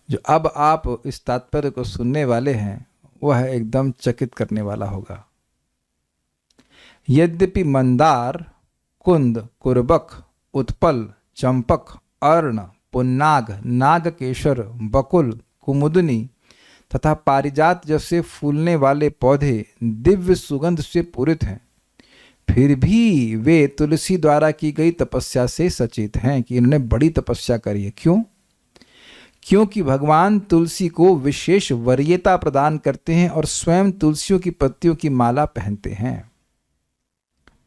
जो अब आप इस तात्पर्य को सुनने वाले हैं वह एकदम चकित करने वाला होगा। यद्यपि मंदार, कुंद, कुरबक, उत्पल, चंपक, अर्ण, पुन्नाग, नागकेशर, बकुल, कुमुदनी तथा पारिजात जैसे फूलने वाले पौधे दिव्य सुगंध से पूरित हैं, फिर भी वे तुलसी द्वारा की गई तपस्या से सचेत हैं कि इन्होंने बड़ी तपस्या करी है। क्यों? क्योंकि भगवान तुलसी को विशेष वरीयता प्रदान करते हैं और स्वयं तुलसियों की पत्तियों की माला पहनते हैं।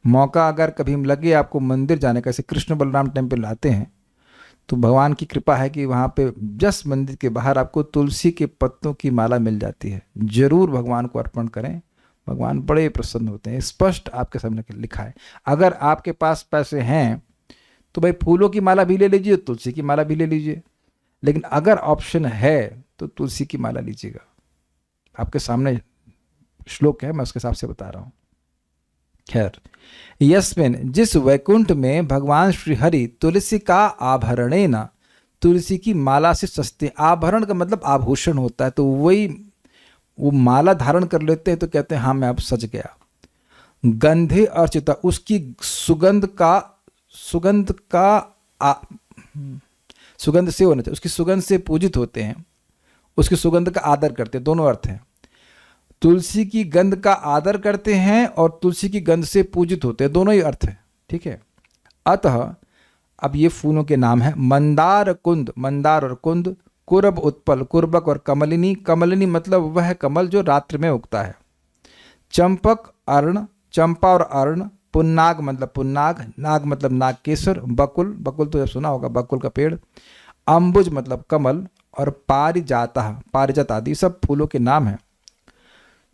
मौका अगर कभी लगे आपको मंदिर जाने का, जैसे कृष्ण बलराम टेम्पल आते हैं तो भगवान की कृपा है कि वहाँ पे जस्ट मंदिर के बाहर आपको तुलसी के पत्तों की माला मिल जाती है। जरूर भगवान को अर्पण करें, भगवान बड़े प्रसन्न होते हैं। स्पष्ट आपके सामने लिखा है। अगर आपके पास पैसे हैं तो भाई फूलों की माला भी ले लीजिए, तुलसी की माला भी ले लीजिए, लेकिन अगर ऑप्शन है तो तुलसी की माला लीजिएगा। आपके सामने श्लोक है, मैं उसके हिसाब से बता रहा हूँ। खैर, यस्मिन, जिस वैकुंठ में भगवान श्री हरि तुलसी का आभरणेन, तुलसी की माला से सस्ते, आभरण का मतलब आभूषण होता है, तो वही वो माला धारण कर लेते हैं तो कहते हैं हाँ मैं अब सज गया। गंधे अर्चिता, उसकी सुगंध से होना चाहिए, उसकी सुगंध से पूजित होते हैं, उसकी सुगंध का आदर करते हैं। दोनों अर्थ हैं। तुलसी की गंध का आदर करते हैं और तुलसी की गंध से पूजित होते हैं, दोनों ही अर्थ है। ठीक है। अतः अब ये फूलों के नाम हैं। मंदार कुंद, मंदार और कुंद। कुरब उत्पल, कुर्बक और कमलिनी, कमलिनी मतलब वह कमल जो रात्रि में उगता है। चंपक अर्ण, चंपा और अर्ण। पुन्नाग मतलब पुन्नाग, नाग मतलब नागकेसर। बकुल, बकुल तो सुना होगा, बकुल का पेड़। अंबुज मतलब कमल। और पारिजातः, पारिजात आदि सब फूलों के नाम हैं।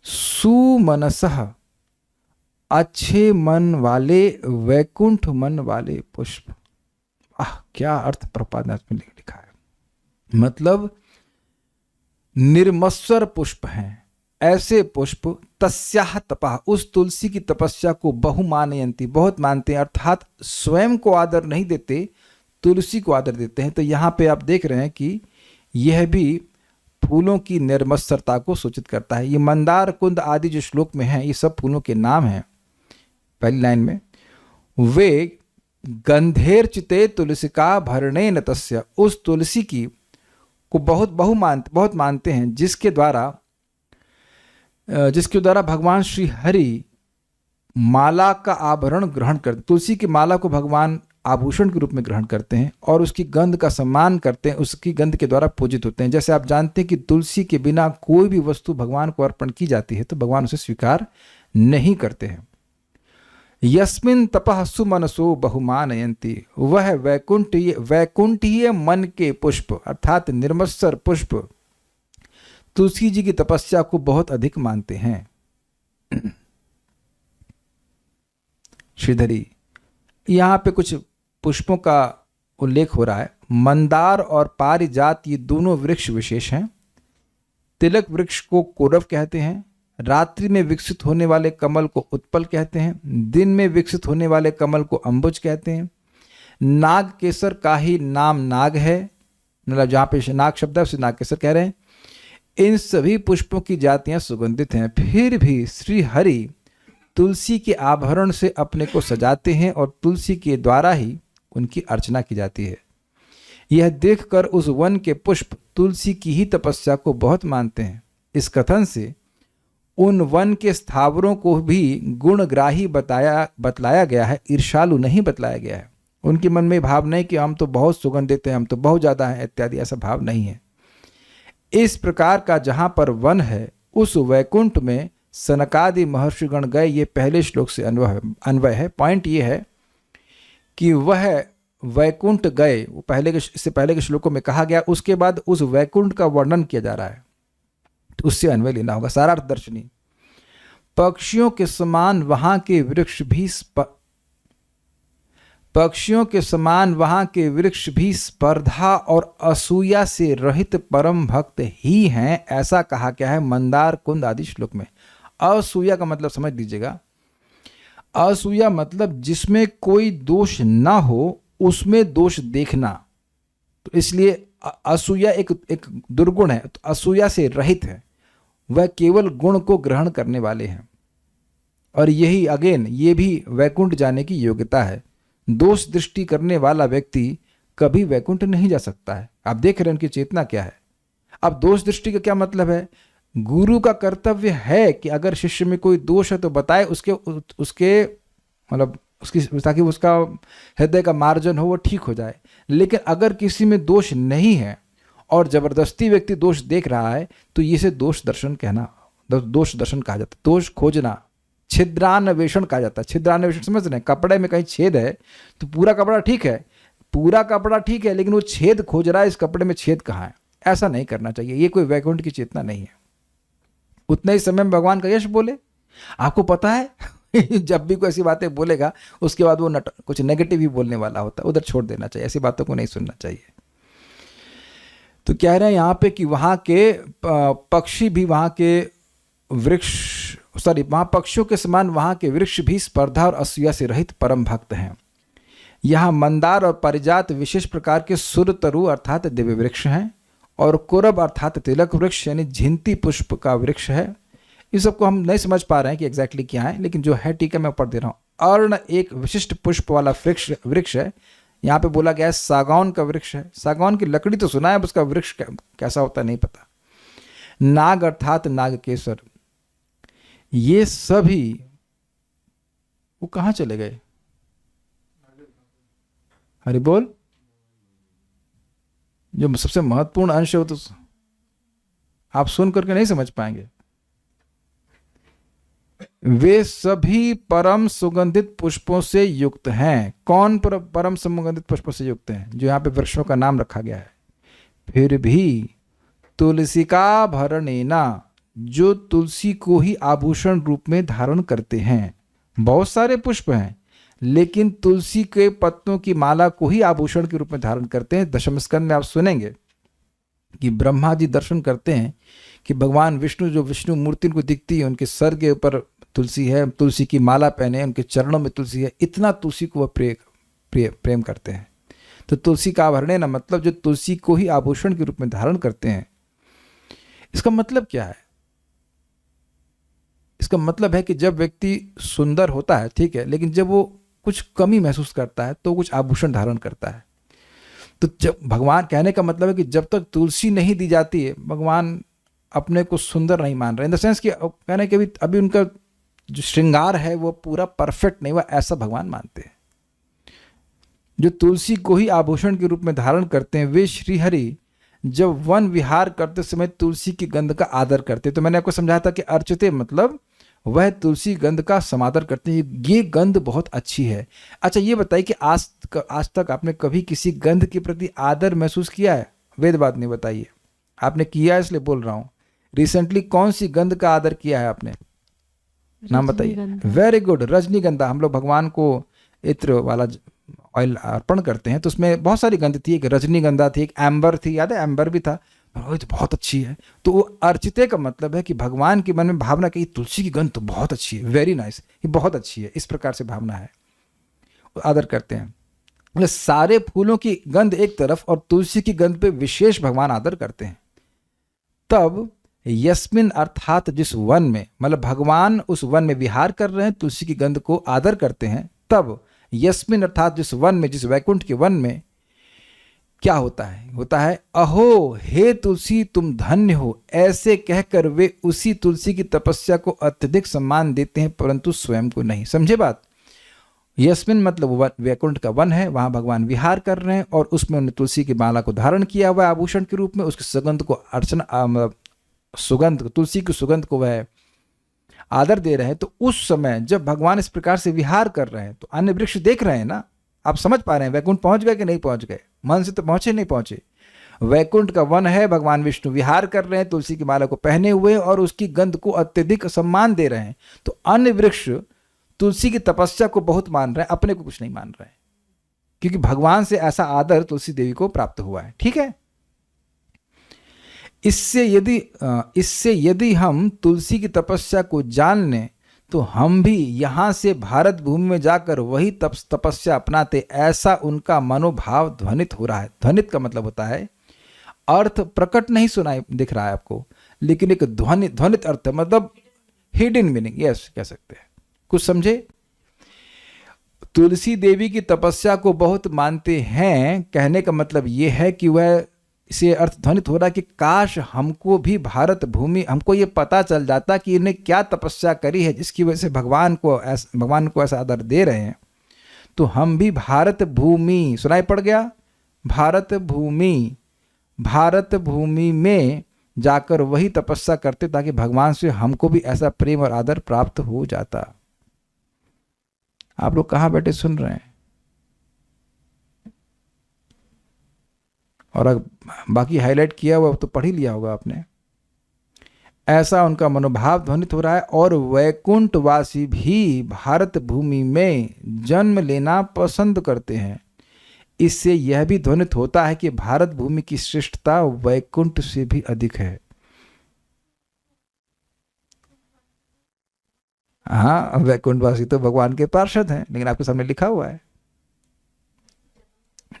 सुमनसः, अच्छे मन वाले, वैकुंठ मन वाले पुष्प। क्या अर्थ प्रपाद ने इसमें लिखा है, मतलब निर्मस्वर पुष्प हैं ऐसे पुष्प। तस्याह तपः, उस तुलसी की तपस्या को बहुमानयंती, बहुत मानते हैं, अर्थात स्वयं को आदर नहीं देते, तुलसी को आदर देते हैं। तो यहाँ पे आप देख रहे हैं कि यह भी फूलों की निर्मत्सरता को सूचित करता है। ये मंदार कुंद आदि जो श्लोक में हैं, ये सब फूलों के नाम हैं। पहली लाइन में, वे गंधेर्चिते तुलसिका भरणे न तस्य, उस तुलसी की को बहुत मानते हैं, जिसके द्वारा भगवान श्री हरि माला का आभरण ग्रहण करते, तुलसी की माला को भगवान आभूषण के रूप में ग्रहण करते हैं और उसकी गंध का सम्मान करते हैं, उसकी गंध के द्वारा पूजित होते हैं। जैसे आप जानते हैं कि तुलसी के बिना कोई भी वस्तु भगवान को अर्पण की जाती है तो भगवान उसे स्वीकार नहीं करते हैं। यस्मिन तपः सुमनसो बहुमानयंती, वह वैकुंठीय मन के पुष्प अर्थात निर्मत्सर पुष्प तुलसी जी की तपस्या को बहुत अधिक मानते हैं। श्रीधरी, यहाँ पे कुछ पुष्पों का उल्लेख हो रहा है। मंदार और पारिजात ये दोनों वृक्ष विशेष हैं। तिलक वृक्ष को कोरव कहते हैं। रात्रि में विकसित होने वाले कमल को उत्पल कहते हैं। दिन में विकसित होने वाले कमल को अंबुज कहते हैं। नाग केसर का ही नाम नाग है, मतलब जहाँ पे नाग शब्द है उसे नाग केसर कह रहे हैं। इन सभी पुष्पों की जातियां सुगंधित हैं, फिर भी श्री हरि तुलसी के आभरण से अपने को सजाते हैं और तुलसी के द्वारा ही उनकी अर्चना की जाती है। यह देखकर उस वन के पुष्प तुलसी की ही तपस्या को बहुत मानते हैं। इस कथन से उन वन के स्थावरों को भी गुणग्राही बतलाया गया है, ईर्षालु नहीं बतलाया गया है। उनके मन में भाव नहीं कि हम तो बहुत सुगंधित हैं, हम तो बहुत ज़्यादा हैं इत्यादि, ऐसा भाव नहीं है। इस प्रकार का जहाँ पर वन है उस वैकुंठ में सनकादि महर्षिगण गए, ये पहले श्लोक से अन्वय है। पॉइंट ये है कि वह वैकुंठ गए, वो इससे पहले के श्लोकों में कहा गया, उसके बाद उस वैकुंठ का वर्णन किया जा रहा है, तो उससे अन्वय लेना होगा। सारार्थ दर्शनी, पक्षियों के समान वहां के वृक्ष भी स्पर्धा और असूया से रहित परम भक्त ही हैं, ऐसा कहा गया है मंदार कुंद आदि श्लोक में। असूया का मतलब समझ लीजिएगा, असूया मतलब जिसमें कोई दोष ना हो उसमें दोष देखना, तो इसलिए असूया एक दुर्गुण है, तो असूया से रहित है, वह केवल गुण को ग्रहण करने वाले हैं। और यही अगेन ये भी वैकुंठ जाने की योग्यता है। दोष दृष्टि करने वाला व्यक्ति कभी वैकुंठ नहीं जा सकता है। आप देख रहे हैं उनकी चेतना क्या है। अब दोष दृष्टि का क्या मतलब है? गुरु का कर्तव्य है कि अगर शिष्य में कोई दोष है तो बताए, उसके मतलब उसकी, ताकि उसका हृदय का मार्जन हो, वो ठीक हो जाए। लेकिन अगर किसी में दोष नहीं है और जबरदस्ती व्यक्ति दोष देख रहा है तो इसे दोष दर्शन कहा जाता है। दोष खोजना छिद्रान्वेषण कहा जाता है। छिद्रान्वेषण समझ रहे हैं? कपड़े में कहीं छेद है तो पूरा कपड़ा ठीक है, लेकिन वो छेद खोज रहा है, इस कपड़े में छेद कहाँ है। ऐसा नहीं करना चाहिए, ये कोई वैकुंठ की चेतना नहीं है। उतने ही समय में भगवान का यश बोले। आपको पता है जब भी कोई ऐसी बातें बोलेगा उसके बाद वो कुछ नेगेटिव ही बोलने वाला होता है, उधर छोड़ देना चाहिए, ऐसी बातों को नहीं सुनना चाहिए। तो कह रहे हैं यहाँ पे कि वहाँ के पक्षी भी वहाँ पक्षियों के समान वहाँ के वृक्ष भी स्पर्धा और असूया से रहित परम भक्त हैं। यहाँ मंदार और पारिजात विशेष प्रकार के सुरतरु अर्थात दिव्य वृक्ष हैं, और कुरब अर्थात तिलक वृक्ष यानी झिंती पुष्प का वृक्ष है। इस सबको हम नहीं समझ पा रहे हैं कि एग्जैक्टली क्या है, लेकिन जो है ठीक है, मैं पढ़ दे रहा हूँ। अर्ण एक विशिष्ट पुष्प वाला वृक्ष है। यहाँ पे बोला गया है सागौन का वृक्ष है। सागौन की लकड़ी तो सुना है, उसका वृक्ष कैसा होता है नहीं पता। नाग अर्थात नागकेसर। ये सभी वो कहाँ चले गए? हरि बोल। जो सबसे महत्वपूर्ण अंश है वो तो आप सुन करके नहीं समझ पाएंगे। वे सभी परम सुगंधित पुष्पों से युक्त हैं। कौन परम सुगंधित पुष्पों से युक्त हैं? जो यहाँ पे वृक्षों का नाम रखा गया है। फिर भी तुलसिका भरणेना, जो तुलसी को ही आभूषण रूप में धारण करते हैं। बहुत सारे पुष्प हैं, लेकिन तुलसी के पत्तों की माला को ही आभूषण के रूप में धारण करते हैं। दशम स्कंद में आप सुनेंगे कि ब्रह्मा जी दर्शन करते हैं कि भगवान विष्णु, जो विष्णु मूर्ति उनको दिखती है, उनके सर के ऊपर तुलसी है, तुलसी की माला पहने, उनके चरणों में तुलसी है। इतना तुलसी को वह प्रेम करते हैं। तो तुलसी का आभरण ना मतलब जो तुलसी को ही आभूषण के रूप में धारण करते हैं। इसका मतलब क्या है? इसका मतलब है कि जब व्यक्ति सुंदर होता है, ठीक है, लेकिन जब वो कुछ कमी महसूस करता है तो कुछ आभूषण धारण करता है। तो जब भगवान, कहने का मतलब है कि जब तक तुलसी नहीं दी जाती है, भगवान अपने को सुंदर नहीं मान रहे। इन द सेंस कि कहने के अभी उनका जो श्रृंगार है वो पूरा परफेक्ट नहीं हुआ, ऐसा भगवान मानते हैं। जो तुलसी को ही आभूषण के रूप में धारण करते हैं, वे श्रीहरि जब वन विहार करते समय तुलसी की गंध का आदर करते। तो मैंने आपको समझाया था कि अर्चिते मतलब वह तुलसी गंध का समादर करते हैं। ये गंध बहुत अच्छी है। अच्छा ये बताइए कि आज तक आपने कभी किसी गंध के प्रति आदर महसूस किया है? वेद बात नहीं, बताइए। आपने किया है इसलिए बोल रहा हूँ। रिसेंटली कौन सी गंध का आदर किया है आपने? नाम बताइए। वेरी गुड, रजनीगंधा। हम लोग भगवान को इत्र वाला ऑयल अर्पण करते हैं, तो उसमें बहुत सारी गंध थी। एक रजनीगंधा थी, एक एम्बर थी, याद है? एम्बर भी था। तो बहुत अच्छी है। तो वो अर्चिते का मतलब है कि भगवान के मन में भावना की तुलसी की गंध तो बहुत अच्छी है, वेरी नाइस, ये बहुत अच्छी है, इस प्रकार से भावना है, आदर करते हैं। मतलब सारे फूलों की गंध एक तरफ और तुलसी की गंध पे विशेष भगवान आदर करते हैं। तब यस्मिन अर्थात जिस वन में, मतलब भगवान उस वन में विहार कर रहे हैं, तुलसी की गंध को आदर करते हैं। तब यस्मिन अर्थात जिस वन में, जिस वैकुंठ के वन में क्या होता है अहो हे तुलसी तुम धन्य हो, ऐसे कहकर वे उसी तुलसी की तपस्या को अत्यधिक सम्मान देते हैं, परंतु स्वयं को नहीं। समझे बात? यस्मिन मतलब वैकुंठ का वन है, वहां भगवान विहार कर रहे हैं और उसमें उन्होंने तुलसी की माला को धारण किया हुआ है आभूषण के रूप में। उसकी सुगंध को तुलसी की सुगंध को वह आदर दे रहे हैं। तो उस समय जब भगवान इस प्रकार से विहार कर रहे हैं तो अन्य वृक्ष देख रहे हैं ना। आप समझ पा रहे हैं वैकुंठ पहुंच गए कि नहीं पहुंच गए? मन से तो पहुंचे नहीं पहुंचे। वैकुंठ का वन है, भगवान विष्णु विहार कर रहे हैं, तुलसी की माला को पहने हुए और उसकी गंध को अत्यधिक सम्मान दे रहे हैं। तो अन्य वृक्ष तुलसी की तपस्या को बहुत मान रहे हैं, अपने को कुछ नहीं मान रहे हैं, क्योंकि भगवान से ऐसा आदर तुलसी देवी को प्राप्त हुआ है। ठीक है। इससे यदि हम तुलसी की तपस्या को जान लें तो हम भी यहाँ से भारत भूमि में जाकर वही तपस्या अपनाते, ऐसा उनका मनोभाव ध्वनित हो रहा है। ध्वनित का मतलब होता है अर्थ प्रकट नहीं सुनाई दिख रहा है आपको, लेकिन एक ध्वनित अर्थ है, मतलब हिडन मीनिंग, यस कह सकते हैं। कुछ समझे? तुलसी देवी की तपस्या को बहुत मानते हैं, कहने का मतलब यह है कि वह, इसे अर्थ ध्वनित हो रहा है कि काश हमको भी भारत भूमि, हमको ये पता चल जाता कि इन्हें क्या तपस्या करी है जिसकी वजह से भगवान को ऐसा आदर दे रहे हैं, तो हम भी भारत भूमि, सुनाई पड़ गया? भारत भूमि में जाकर वही तपस्या करते ताकि भगवान से हमको भी ऐसा प्रेम और आदर प्राप्त हो जाता। आप लोग कहाँ बैठे सुन रहे हैं? और बाकी हाईलाइट किया हुआ तो पढ़ ही लिया होगा आपने। ऐसा उनका मनोभाव ध्वनित हो रहा है और वैकुंठवासी भी भारत भूमि में जन्म लेना पसंद करते हैं। इससे यह भी ध्वनित होता है कि भारत भूमि की श्रेष्ठता वैकुंठ से भी अधिक है। हाँ, वैकुंठवासी तो भगवान के पार्षद हैं, लेकिन आपके सामने लिखा हुआ है।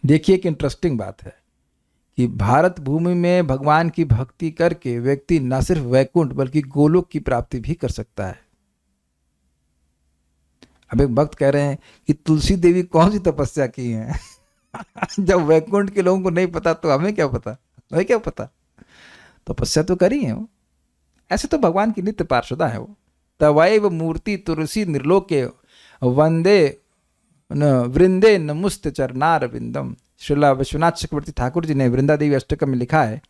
देखिए एक इंटरेस्टिंग बात है कि भारत भूमि में भगवान की भक्ति करके व्यक्ति न सिर्फ वैकुंठ बल्कि गोलोक की प्राप्ति भी कर सकता है। अब एक भक्त कह रहे हैं कि तुलसी देवी कौन सी तपस्या की है जब वैकुंठ के लोगों को नहीं पता तो हमें क्या पता? हमें क्या पता? तपस्या तो करी है वो, ऐसे तो भगवान की नित्य पार्षदा है वो। तवैव मूर्ति तुलसी निर्लोके वंदे न वृंदे नमुस्त चरनार विंदम। श्रीला विश्वनाथ चक्रवर्ती ठाकुर जी ने वृंदा देवी अष्टकम में लिखा है,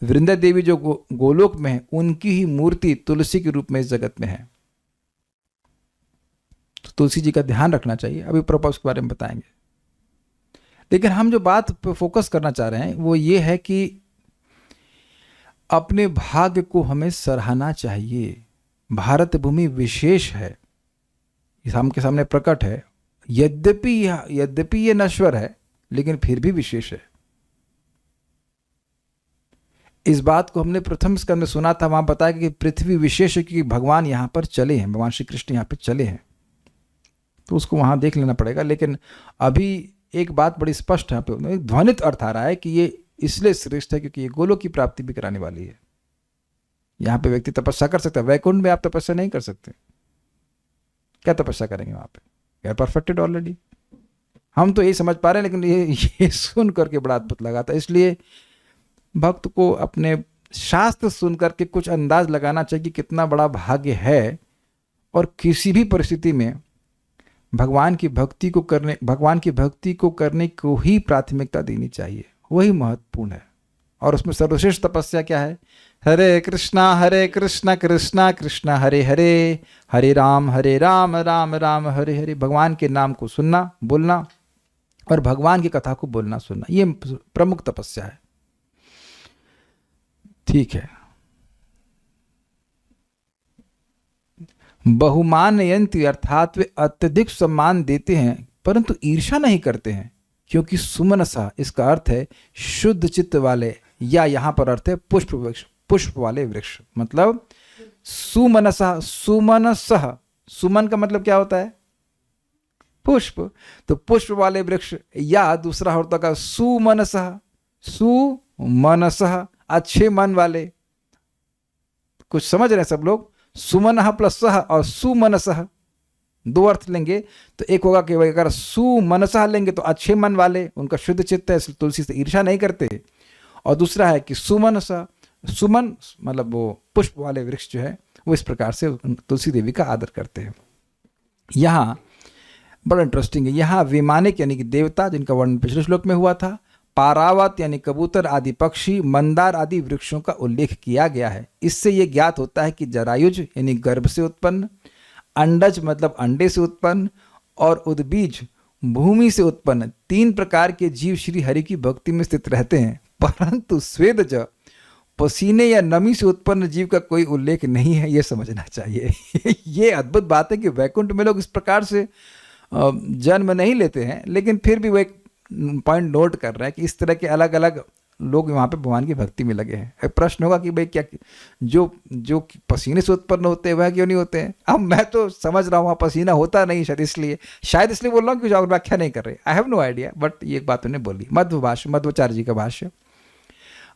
वृंदा देवी जो गोलोक में है उनकी ही मूर्ति तुलसी के रूप में इस जगत में है। तो तुलसी जी का ध्यान रखना चाहिए। अभी प्रभुपाद उसके बारे में बताएंगे। लेकिन हम जो बात पर फोकस करना चाह रहे हैं वो ये है कि अपने भाग्य को हमें सराहना चाहिए। भारत भूमि विशेष है, इस हम के सामने प्रकट है। यद्यपि ये नश्वर है लेकिन फिर भी विशेष है। इस बात को हमने प्रथम स्कंद में सुना था, वहां बताया कि पृथ्वी विशेष है क्योंकि भगवान यहां पर चले हैं, भगवान श्री कृष्ण यहां पर चले हैं, तो उसको वहां देख लेना पड़ेगा। लेकिन अभी एक बात बड़ी स्पष्ट है, यहाँ पे ध्वनित अर्थ आ रहा है कि ये इसलिए श्रेष्ठ है क्योंकि ये गोलोक की प्राप्ति भी कराने वाली है। यहाँ पे व्यक्ति तपस्या कर सकता है, वैकुंठ में आप तपस्या नहीं कर सकते। क्या तपस्या करेंगे वहां पे? You are perfected already. हम तो यही समझ पा रहे हैं, लेकिन ये सुन करके बड़ा अद्भुत लगा था। इसलिए भक्त को अपने शास्त्र सुन करके कुछ अंदाज लगाना चाहिए कि कितना बड़ा भाग्य है, और किसी भी परिस्थिति में भगवान की भक्ति को करने को ही प्राथमिकता देनी चाहिए, वही महत्वपूर्ण है। और उसमें सर्वश्रेष्ठ तपस्या क्या है? हरे कृष्णा कृष्णा कृष्णा हरे हरे, हरे राम राम राम हरे हरे। भगवान के नाम को सुनना, बोलना और भगवान की कथा को बोलना सुनना, ये प्रमुख तपस्या है। ठीक है। बहुमानयंती अर्थात वे अत्यधिक सम्मान देते हैं परंतु ईर्ष्या नहीं करते हैं, क्योंकि सुमनसा इसका अर्थ है शुद्ध चित्त वाले, या यहां पर अर्थ है पुष्प वाले वृक्ष। मतलब सुमनसा, सुमनसः, सुमन का मतलब क्या होता है? पुष्प। तो पुष्प वाले वृक्ष, या दूसरा होता का सुमनसः, सुमनसः अच्छे मन वाले। कुछ समझ रहे हैं सब लोग? सुमनः प्लस सह और सुमनसः दो अर्थ लेंगे तो एक होगा कि अगर सुमनसः लेंगे तो अच्छे मन वाले, उनका शुद्ध चित्त है, तुलसी से ईर्ष्या नहीं करते। और दूसरा है कि सुमनसः, सुमन मतलब वो पुष्प वाले वृक्ष जो है वो इस प्रकार से तुलसी देवी का आदर करते हैं। यहाँ बड़ा इंटरेस्टिंग है, यहाँ विमानिक यानी कि देवता जिनका वर्णन पिछले श्लोक में हुआ था, पारावत यानी कबूतर आदि पक्षी, मंदार आदि वृक्षों का उल्लेख किया गया है। इससे यह ज्ञात होता है कि जरायुज यानी गर्भ से उत्पन्न, अंडज मतलब अंडे से उत्पन्न, और उद्बीज भूमि से उत्पन्न तीन प्रकार के जीव श्री हरि की भक्ति में स्थित रहते हैं, परंतु स्वेदज पसीने या नमी से उत्पन्न जीव का कोई उल्लेख नहीं है, यह समझना चाहिए। ये अद्भुत बात है कि वैकुंठ में लोग इस प्रकार से जन्म नहीं लेते हैं, लेकिन फिर भी वो एक पॉइंट नोट कर रहे हैं कि इस तरह के अलग अलग लोग वहाँ पे भगवान की भक्ति में लगे हैं। एक प्रश्न होगा कि भाई क्या जो पसीने से उत्पन्न होते हैं वह क्यों नहीं होते हैं? अब मैं तो समझ रहा हूँ वहाँ पसीना होता नहीं, शायद इसलिए बोल रहा हूँ कि और व्याख्या नहीं कर रहे। I have no idea, but ये एक बात उन्होंने बोली। मध्वाचार्य जी का भाष्य,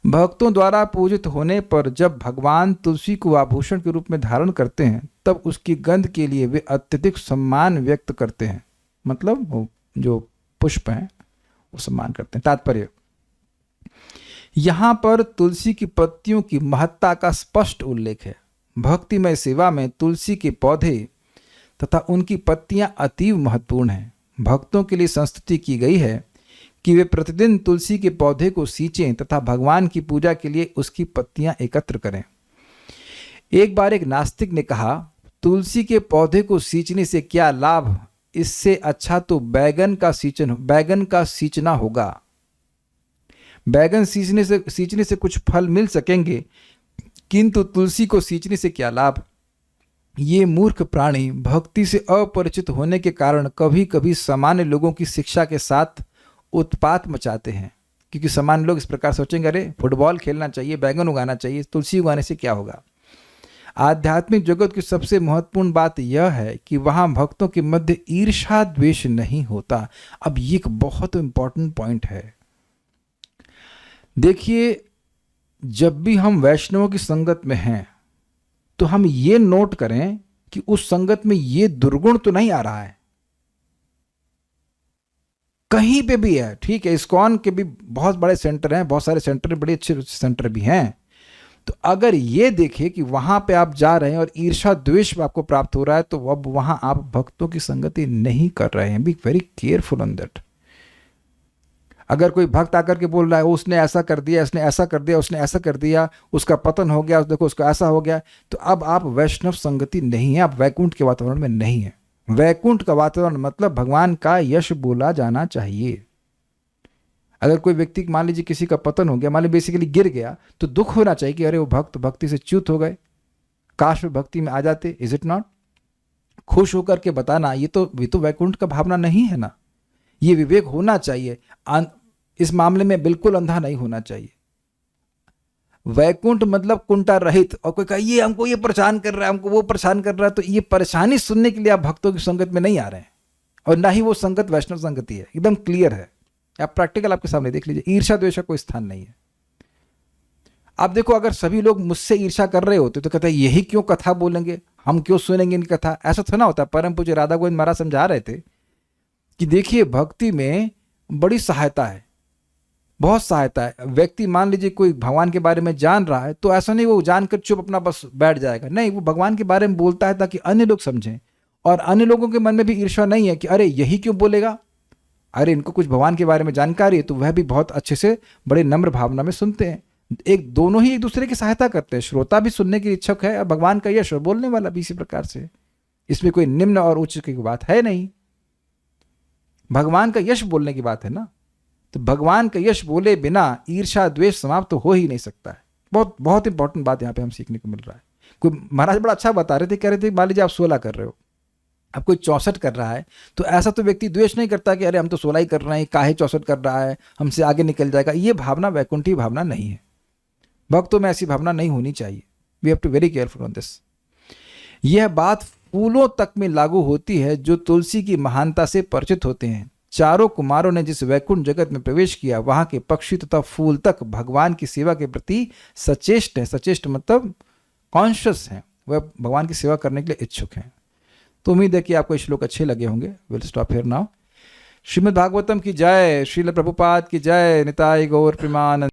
भक्तों द्वारा पूजित होने पर जब भगवान तुलसी को आभूषण के रूप में धारण करते हैं तब उसकी गंध के लिए वे अत्यधिक सम्मान व्यक्त करते हैं। मतलब वो जो पुष्प हैं वो सम्मान करते हैं। तात्पर्य, यहां पर तुलसी की पत्तियों की महत्ता का स्पष्ट उल्लेख है। भक्तिमय सेवा में तुलसी के पौधे तथा उनकी पत्तियां अतीव महत्वपूर्ण हैं। भक्तों के लिए संस्तुति की गई है कि वे प्रतिदिन तुलसी के पौधे को सींचें तथा भगवान की पूजा के लिए उसकी पत्तियां एकत्र करें। एक बार एक नास्तिक ने कहा, तुलसी के पौधे को सींचने से क्या लाभ, इससे अच्छा तो बैगन का सींचना होगा। बैगन सींचने से कुछ फल मिल सकेंगे, किंतु तुलसी को सींचने से क्या लाभ। ये मूर्ख प्राणी भक्ति से अपरिचित होने के कारण कभी कभी सामान्य लोगों की शिक्षा के साथ उत्पात मचाते हैं, क्योंकि सामान्य लोग इस प्रकार सोचेंगे, अरे फुटबॉल खेलना चाहिए, बैगन उगाना चाहिए, तुलसी उगाने से क्या होगा। आध्यात्मिक जगत की सबसे महत्वपूर्ण बात यह है कि वहाँ भक्तों के मध्य ईर्ष्या द्वेष नहीं होता। अब ये एक बहुत इंपॉर्टेंट पॉइंट है। देखिए, जब भी हम वैष्णवों की संगत में हैं तो हम ये नोट करें कि उस संगत में ये दुर्गुण तो नहीं आ रहा है। कहीं पे भी है, ठीक है, इस्कॉन के भी बहुत बड़े सेंटर हैं, बहुत सारे सेंटर, बड़े अच्छे सेंटर भी हैं, तो अगर ये देखे कि वहां पे आप जा रहे हैं और ईर्षा द्वेष आपको प्राप्त हो रहा है, तो अब वहां आप भक्तों की संगति नहीं कर रहे हैं। Be very careful on that. अगर कोई भक्त आकर के बोल रहा है उसने ऐसा कर दिया, इसने ऐसा कर दिया, उसने ऐसा कर दिया, उसका पतन हो गया, देखो उसका ऐसा हो गया, तो अब आप वैष्णव संगति नहीं है, आप वैकुंठ के वातावरण में नहीं है। वैकुंठ का वातावरण मतलब भगवान का यश बोला जाना चाहिए। अगर कोई व्यक्ति, मान लीजिए किसी का पतन हो गया, मान लीजिए बेसिकली गिर गया, तो दुख होना चाहिए कि अरे वो भक्त भक्ति से च्युत हो गए, काश वे भक्ति में आ जाते। Is it not? खुश होकर के बताना, ये तो वैकुंठ का भावना नहीं है ना। ये विवेक होना चाहिए, इस मामले में बिल्कुल अंधा नहीं होना चाहिए। वैकुंठ मतलब कुंठा रहित। और कोई कहे ये हमको ये परेशान कर रहा है, हमको वो परेशान कर रहा है, तो ये परेशानी सुनने के लिए आप भक्तों की संगत में नहीं आ रहे हैं, और ना ही वो संगत वैष्णव संगति है। एकदम क्लियर है, आप प्रैक्टिकल आपके सामने देख लीजिए। ईर्षा द्वेष का कोई स्थान नहीं है। आप देखो, अगर सभी लोग मुझसे ईर्षा कर रहे होते तो कहते हैं यही क्यों कथा बोलेंगे, हम क्यों सुनेंगे इनकी कथा। ऐसा थोड़ा होता। परम पूज्य राधा गोविंद महाराज समझा रहे थे कि देखिए भक्ति में बड़ी सहायता है, बहुत सहायता है। व्यक्ति मान लीजिए कोई भगवान के बारे में जान रहा है, तो ऐसा नहीं वो जानकर चुप अपना बस बैठ जाएगा, नहीं, वो भगवान के बारे में बोलता है ताकि अन्य लोग समझें। और अन्य लोगों के मन में भी ईर्ष्या नहीं है कि अरे यही क्यों बोलेगा, अरे इनको कुछ भगवान के बारे में जानकारी है, तो वह भी बहुत अच्छे से बड़े नम्र भावना में सुनते हैं। दोनों ही एक दूसरे की सहायता करते हैं। श्रोता भी सुनने की इच्छुक है और भगवान का यश, और बोलने वाला भी इसी प्रकार से। इसमें कोई निम्न और उच्च की बात है नहीं, भगवान का यश बोलने की बात है ना। तो भगवान का यश बोले बिना ईर्षा द्वेष समाप्त तो हो ही नहीं सकता है। बहुत बहुत इंपॉर्टेंट बात यहाँ पे हम सीखने को मिल रहा है। कोई महाराज बड़ा अच्छा बता रहे थे, कह रहे थे मान लीजिए आप 16 कर रहे हो, अब कोई 64 कर रहा है, तो ऐसा तो व्यक्ति द्वेष नहीं करता कि अरे हम तो 16 ही कर रहे हैं, काहे 64 कर रहा है, हमसे आगे निकल जाएगा। ये भावना वैकुंठी भावना नहीं है। भक्तों में ऐसी भावना नहीं होनी चाहिए। We have to very careful on this. यह बात फूलों तक में लागू होती है जो तुलसी की महानता से परिचित होते हैं। चारों कुमारों ने जिस वैकुंठ जगत में प्रवेश किया, वहां के पक्षी तथा फूल तक भगवान की सेवा के प्रति सचेष्ट है। सचेष्ट मतलब कॉन्शियस हैं, वह भगवान की सेवा करने के लिए इच्छुक हैं। तो उम्मीद है कि आपको श्लोक अच्छे लगे होंगे। Will stop here now. Shrimad Bhagavatam की जय, श्रील प्रभुपाद की जय, निताय गौर प्रेमानंद।